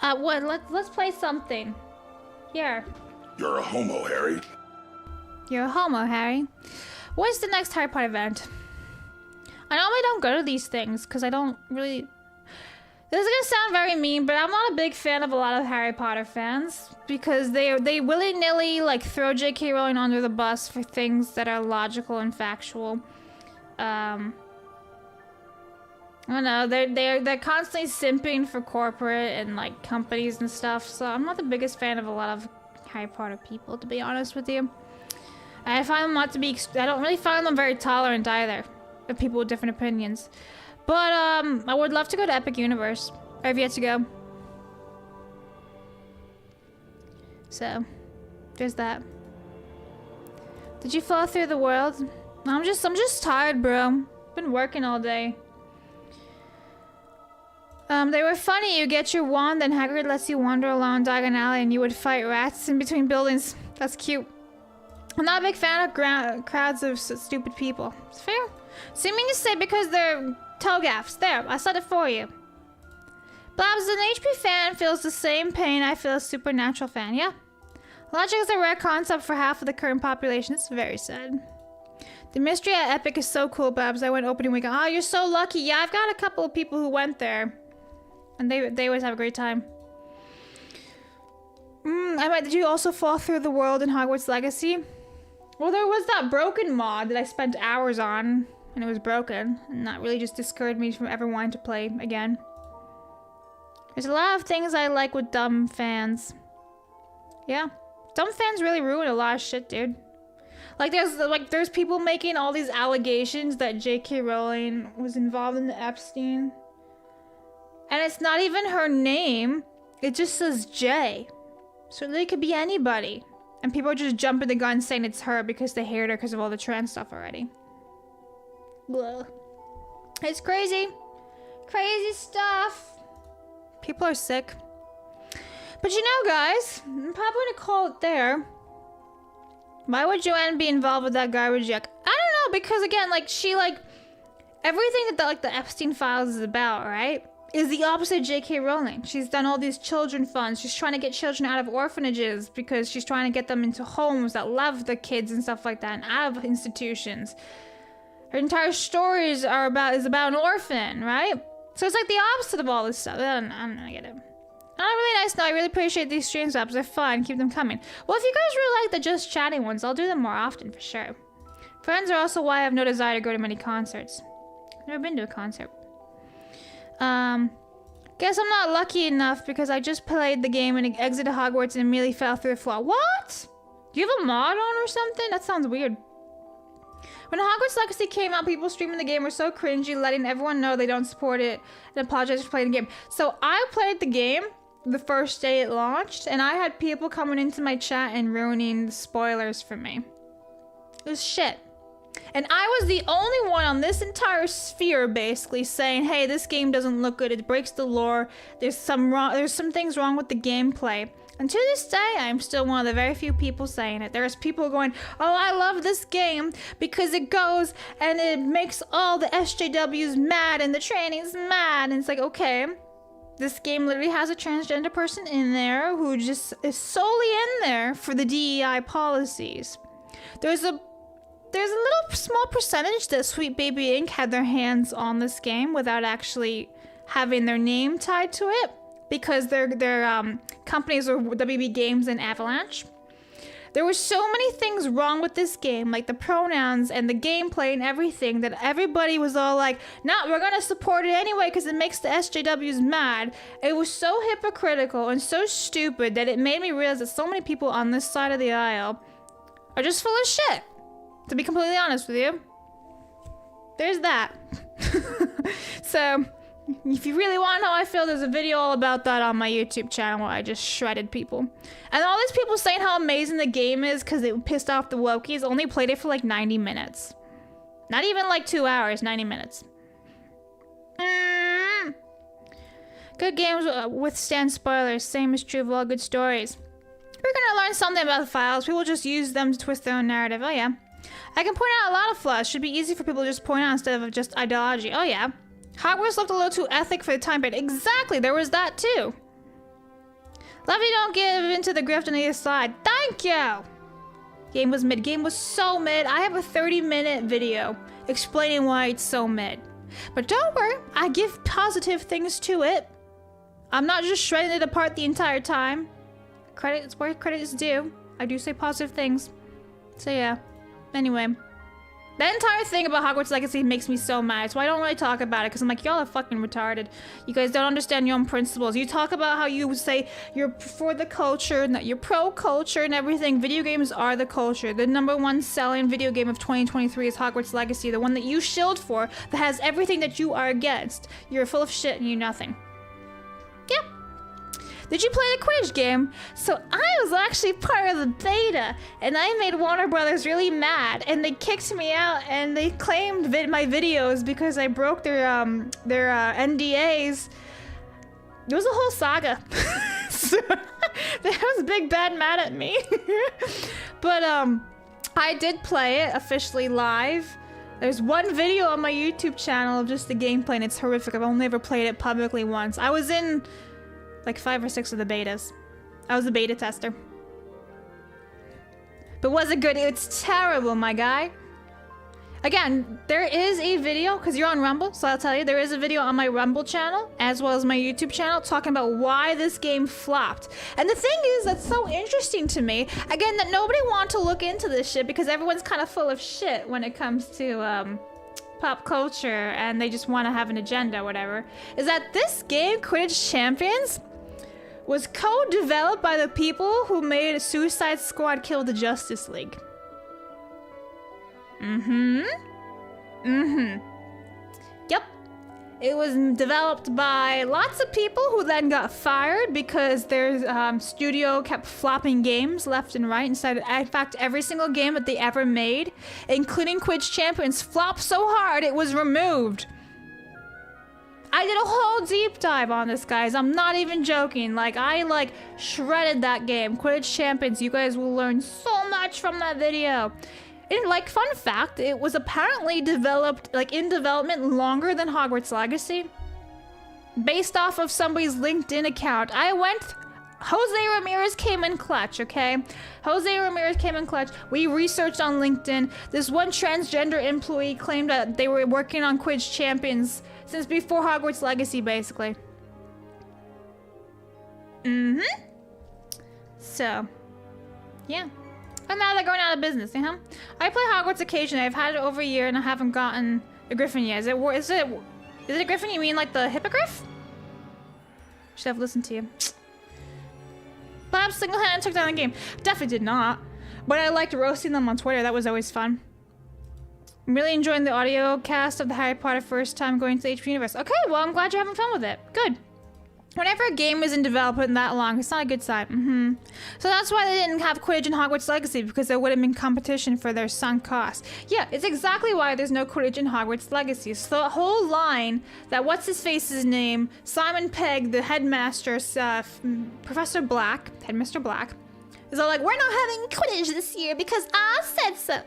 Let's play something. Here. You're a homo, Harry. You're a homo, Harry. What's the next Harry Potter event? I normally don't go to these things because I don't really... This is gonna sound very mean, but I'm not a big fan of a lot of Harry Potter fans because they willy-nilly like throw J.K. Rowling under the bus for things that are logical and factual. I don't know. They're constantly simping for corporate and like companies and stuff. So I'm not the biggest fan of a lot of Harry Potter people, to be honest with you. I find them not to be. I don't really find them very tolerant either of people with different opinions. But I would love to go to Epic Universe. I've yet to go. So, there's that. Did you fall through the world? I'm just tired, bro. Been working all day. They were funny. You get your wand, then Hagrid lets you wander along Diagon Alley, and you would fight rats in between buildings. That's cute. I'm not a big fan of crowds of stupid people. It's fair. Seeming to say because they're togaffs. There, I said it for you. Blabs, an HP fan feels the same pain I feel as a Supernatural fan. Yeah. Logic is a rare concept for half of the current population. It's very sad. The mystery at Epic is so cool, Blabs. I went opening weekend. Oh, you're so lucky. Yeah, I've got a couple of people who went there. And they always have a great time. Did you also fall through the world in Hogwarts Legacy? Well, there was that broken mod that I spent hours on, and it was broken, and that really just discouraged me from ever wanting to play again. There's a lot of things I like with dumb fans. Yeah, dumb fans really ruin a lot of shit, dude. Like there's people making all these allegations that J.K. Rowling was involved in the Epstein. And it's not even her name. It just says J. So it could be anybody. And people are just jumping the gun saying it's her because they hate her because of all the trans stuff already. Blah. It's crazy. Crazy stuff. People are sick. But you know, guys, I'm probably gonna call it there. Why would Joanne be involved with that garbage yuck? I don't know, because again, like, she, like, everything that the Epstein files is about, right? Is the opposite of J.K. Rowling. She's done all these children funds. She's trying to get children out of orphanages because she's trying to get them into homes that love the kids and stuff like that, and out of institutions. Her entire stories is about an orphan, right? So it's like the opposite of all this stuff. I don't know, I get it. Really nice. No, I really appreciate these streams apps. They're fun. Keep them coming. Well, if you guys really like the just chatting ones, I'll do them more often for sure. Friends are also why I have no desire to go to many concerts. I've never been to a concert. Guess I'm not lucky enough because I just played the game and exited Hogwarts and immediately fell through the floor. What? Do you have a mod on or something? That sounds weird. When Hogwarts Legacy came out, people streaming the game were so cringy, letting everyone know they don't support it and apologize for playing the game. So I played the game the first day it launched, and I had people coming into my chat and ruining the spoilers for me. It was shit. And I was the only one on this entire sphere basically saying, hey, this game doesn't look good, it breaks the lore, there's some things wrong with the gameplay. And to this day, I'm still one of the very few people saying it. There's people going, oh, I love this game because it goes and it makes all the SJWs mad and the trannies mad. And it's like, okay, This game literally has a transgender person in there who just is solely in there for the DEI policies. There's a little small percentage that Sweet Baby Inc. had their hands on this game without actually having their name tied to it, because their companies are WB Games and Avalanche. There were so many things wrong with this game, like the pronouns and the gameplay and everything, that everybody was all like, nah, we're gonna support it anyway because it makes the SJWs mad. It was so hypocritical and so stupid that it made me realize that so many people on this side of the aisle are just full of shit, to be completely honest with you. There's that. So, if you really want to know how I feel, there's a video all about that on my YouTube channel where I just shredded people. And all these people saying how amazing the game is because it pissed off the wokies only played it for like 90 minutes. Not even like 2 hours, 90 minutes. Good games withstand spoilers. Same is true of all good stories. We're gonna learn something about the files. People just use them to twist their own narrative. Oh yeah. I can point out a lot of flaws. Should be easy for people to just point out instead of just ideology. Oh yeah. Hogwarts looked a little too ethnic for the time period. Exactly, there was that too. Love you don't give into the grift on either side. Thank you! Game was mid. Game was so mid. I have a 30-minute video explaining why it's so mid. But don't worry, I give positive things to it. I'm not just shredding it apart the entire time. Credit is where credit is due. I do say positive things. So yeah. Anyway. The entire thing about Hogwarts Legacy makes me so mad, so I don't really talk about it, because I'm like, y'all are fucking retarded. You guys don't understand your own principles. You talk about how you say you're for the culture, and that you're pro-culture and everything. Video games are the culture. The #1 selling video game of 2023 is Hogwarts Legacy, the one that you shilled for, that has everything that you are against. You're full of shit and you nothing. Yeah. Did you play the Quidditch game? So I was actually part of the beta, and I made Warner Brothers really mad, and they kicked me out, and they claimed my videos because I broke their NDAs. It was a whole saga. So, they was big bad mad at me. But I did play it officially live. There's one video on my YouTube channel of just the gameplay, and it's horrific. I've only ever played it publicly once. I was in like 5 or 6 of the betas. I was a beta tester. But was it good? It's terrible, my guy. Again, there is a video, because you're on Rumble, so I'll tell you, there is a video on my Rumble channel, as well as my YouTube channel, talking about why this game flopped. And the thing is, that's so interesting to me, again, that nobody wants to look into this shit, because everyone's kind of full of shit when it comes to, pop culture, and they just want to have an agenda or whatever, is that this game, Quidditch Champions, was co-developed by the people who made Suicide Squad Kill the Justice League. Yep. It was developed by lots of people who then got fired because their studio kept flopping games left and right. In fact, every single game that they ever made, including Quidditch Champions, flopped so hard it was removed. I did a whole deep dive on this, guys. I'm not even joking. I shredded that game. Quidditch Champions. You guys will learn so much from that video. And fun fact, it was apparently developed, in development longer than Hogwarts Legacy. Based off of somebody's LinkedIn account. Jose Ramirez came in clutch, okay? Jose Ramirez came in clutch. We researched on LinkedIn. This one transgender employee claimed that they were working on Quidditch Champions since before Hogwarts Legacy, basically. So, yeah. But now they're going out of business, I play Hogwarts occasionally. I've had it over a year and I haven't gotten a Griffin yet. Is it a Griffin? You mean like the Hippogriff? Should have listened to you. Blabs single-handedly took down the game. Definitely did not. But I liked roasting them on Twitter. That was always fun. I'm really enjoying the audio cast of the Harry Potter first time going to the HP universe. Okay, well, I'm glad you're having fun with it. Good. Whenever a game is in development that long, it's not a good sign. So that's why they didn't have Quidditch in Hogwarts Legacy, because there would have been competition for their sunk cost. Yeah, it's exactly why there's no Quidditch in Hogwarts Legacy. So the whole line that what's-his-face's name, Simon Pegg, the headmaster, Professor Black, Headmaster Black, is all like, we're not having Quidditch this year because I said so.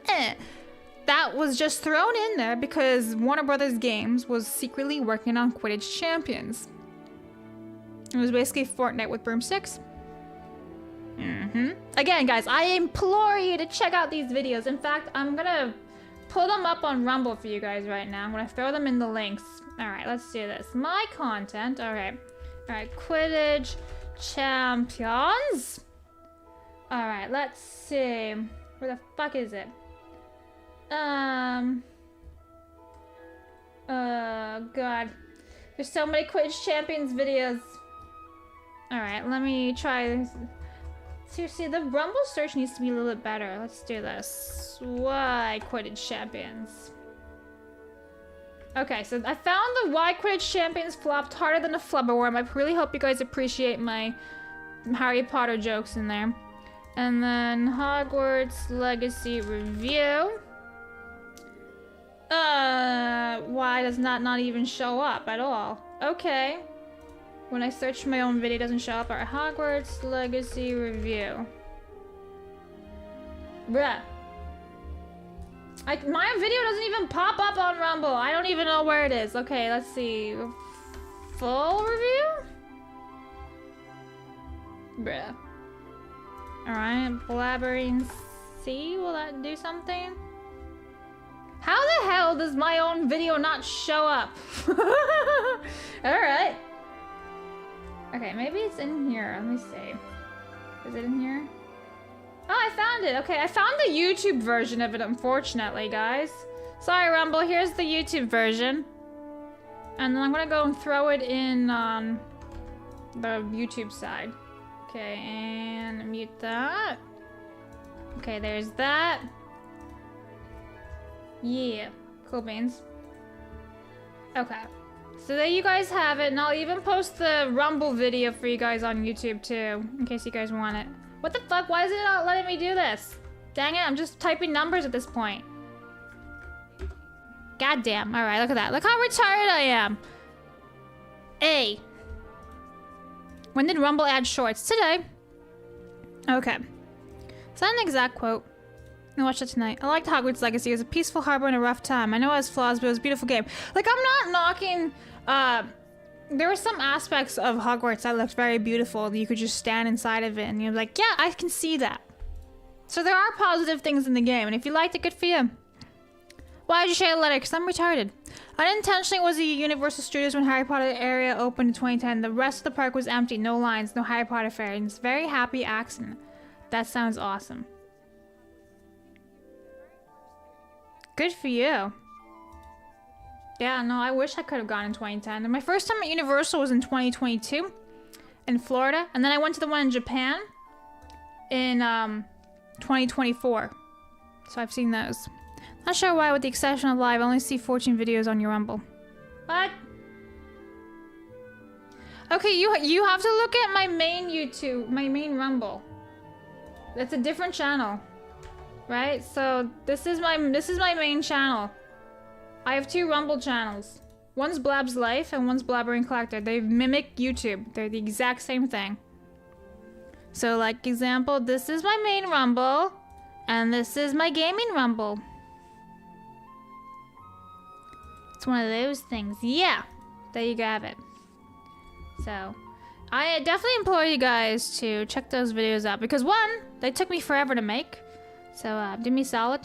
That was just thrown in there because Warner Brothers Games was secretly working on Quidditch Champions. It was basically Fortnite with broomsticks. Again, guys, I implore you to check out these videos. In fact, I'm gonna pull them up on Rumble for you guys right now. I'm gonna throw them in the links. All right, let's do this. My content. All right, Quidditch champions. All right, let's see. Where the fuck is it? God. There's so many Quidditch champions videos. All right, let me try this. Seriously, the Rumble search needs to be a little bit better. Let's do this. Why Quidditch champions? Okay, so I found the Why Quidditch champions flopped harder than a flubberworm. I really hope you guys appreciate my Harry Potter jokes in there. And then Hogwarts Legacy review. Why does that not even show up at all? Okay. When I search for my own video, it doesn't show up. Our Hogwarts Legacy review. Bruh. My video doesn't even pop up on Rumble. I don't even know where it is. Okay, let's see. Full review? Bruh. Alright, blabbering C. Will that do something? How the hell does my own video not show up? Alright. Okay, maybe it's in here. Let me see. Is it in here? Oh, I found it. Okay, I found the YouTube version of it, unfortunately, guys. Sorry, Rumble. Here's the YouTube version. And then I'm gonna go and throw it in on the YouTube side. Okay, and mute that. Okay, there's that. Yeah, cool beans. Okay. So there you guys have it, and I'll even post the Rumble video for you guys on YouTube too, in case you guys want it. What the fuck? Why is it not letting me do this? Dang it, I'm just typing numbers at this point. Goddamn. Alright, look at that. Look how retarded I am. A. When did Rumble add shorts? Today. Okay. Is that an exact quote? I'll watch it tonight. I liked Hogwarts Legacy. It was a peaceful harbor in a rough time. I know it has flaws, but it was a beautiful game. Like, I'm not knocking... there were some aspects of Hogwarts that looked very beautiful. You could just stand inside of it, and you're like, yeah, I can see that. So there are positive things in the game, and if you liked it, good for you. Why did you share a letter? Because I'm retarded. Unintentionally was the Universal Studios when Harry Potter area opened in 2010. The rest of the park was empty. No lines, no Harry Potter fairies. Very happy accident. That sounds awesome. Good for you. Yeah, no, I wish I could have gone in 2010. And my first time at Universal was in 2022 in Florida. And then I went to the one in Japan in 2024. So I've seen those. Not sure why, with the exception of live, I only see 14 videos on your Rumble. What? Okay, you have to look at my main YouTube, my main Rumble. That's a different channel. Right? So this is my main channel. I have two Rumble channels. One's Blabs Life and one's Blabbering Collector. They mimic YouTube. They're the exact same thing. So, like, example, this is my main Rumble, and this is my gaming Rumble. It's one of those things. Yeah, there you have it. So, I definitely implore you guys to check those videos out, because one, they took me forever to make. So, do me a solid.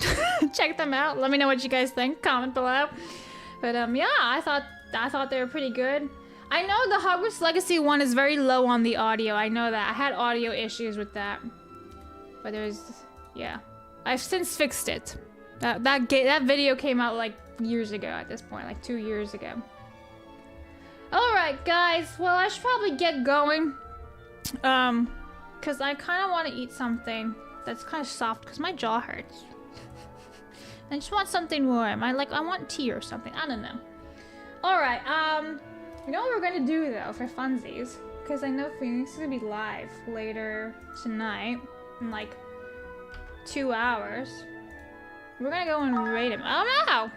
Check them out. Let me know what you guys think. Comment below. But, yeah, I thought they were pretty good. I know the Hogwarts Legacy one is very low on the audio. I know that. I had audio issues with that. But yeah. I've since fixed it. That video came out, like, years ago at this point. Like, 2 years ago. Alright, guys. Well, I should probably get going. Because I kind of want to eat something that's kind of soft, because my jaw hurts. I just want something warm. I want tea or something. I don't know. Alright, you know what we're gonna do, though, for funsies? Because I know Phoenix is gonna be live later tonight, in like 2 hours. We're gonna go and raid him. Oh no!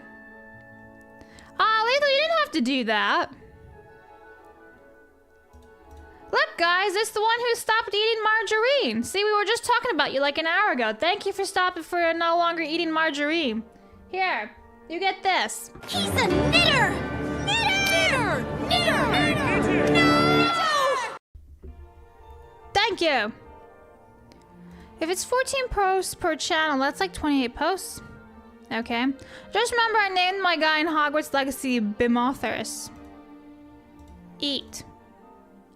Lethal, you didn't have to do that. Look, guys, it's the one who stopped eating margarine. See, we were just talking about you like an hour ago. Thank you for stopping for no longer eating margarine. Here, you get this. He's a knitter! Knitter! Knitter! Knitter! Thank you. If it's 14 posts per channel, that's like 28 posts. Okay. Just remember I named my guy in Hogwarts Legacy Bimothers. Eat.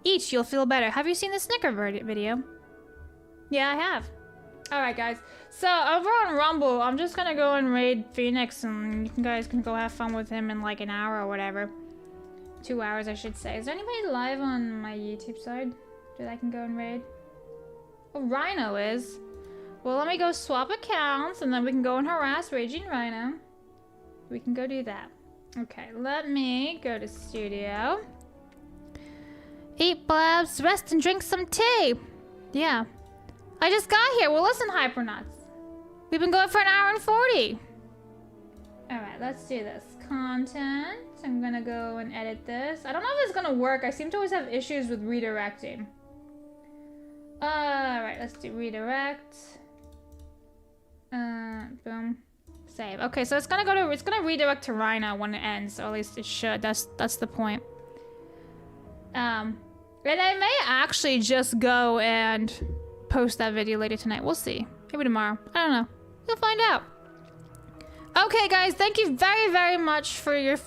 Eat, you'll feel better. Have you seen the Snicker video? Yeah, I have. Alright, guys. So, over on Rumble, I'm just gonna go and raid Phoenix, and you guys can go have fun with him in like an hour or whatever. 2 hours, I should say. Is there anybody live on my YouTube side that I can go and raid? Oh, Rhino is. Well, let me go swap accounts, and then we can go and harass Raging Rhino. We can go do that. Okay, let me go to studio. Eat Blabs, rest and drink some tea. Yeah. I just got here. Well, listen, Hypernauts. We've been going for an hour and 40. Alright, let's do this. Content. I'm gonna go and edit this. I don't know if it's gonna work. I seem to always have issues with redirecting. Alright, let's do redirect. Boom. Save. Okay, so it's gonna redirect to Rhino when it ends, or at least it should. That's the point. And I may actually just go and post that video later tonight. We'll see. Maybe tomorrow. I don't know. You'll find out. Okay, guys. Thank you very, very much for your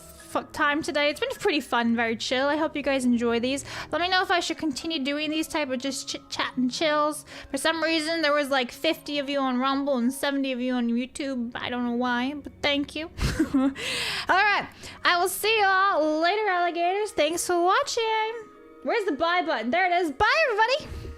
time today. It's been pretty fun, very chill. I hope you guys enjoy these. Let me know if I should continue doing these type of just chit chat and chills. For some reason, there was like 50 of you on Rumble and 70 of you on YouTube. I don't know why, but thank you. All right. I will see you all later, alligators. Thanks for watching. Where's the buy button? There it is. Bye, everybody.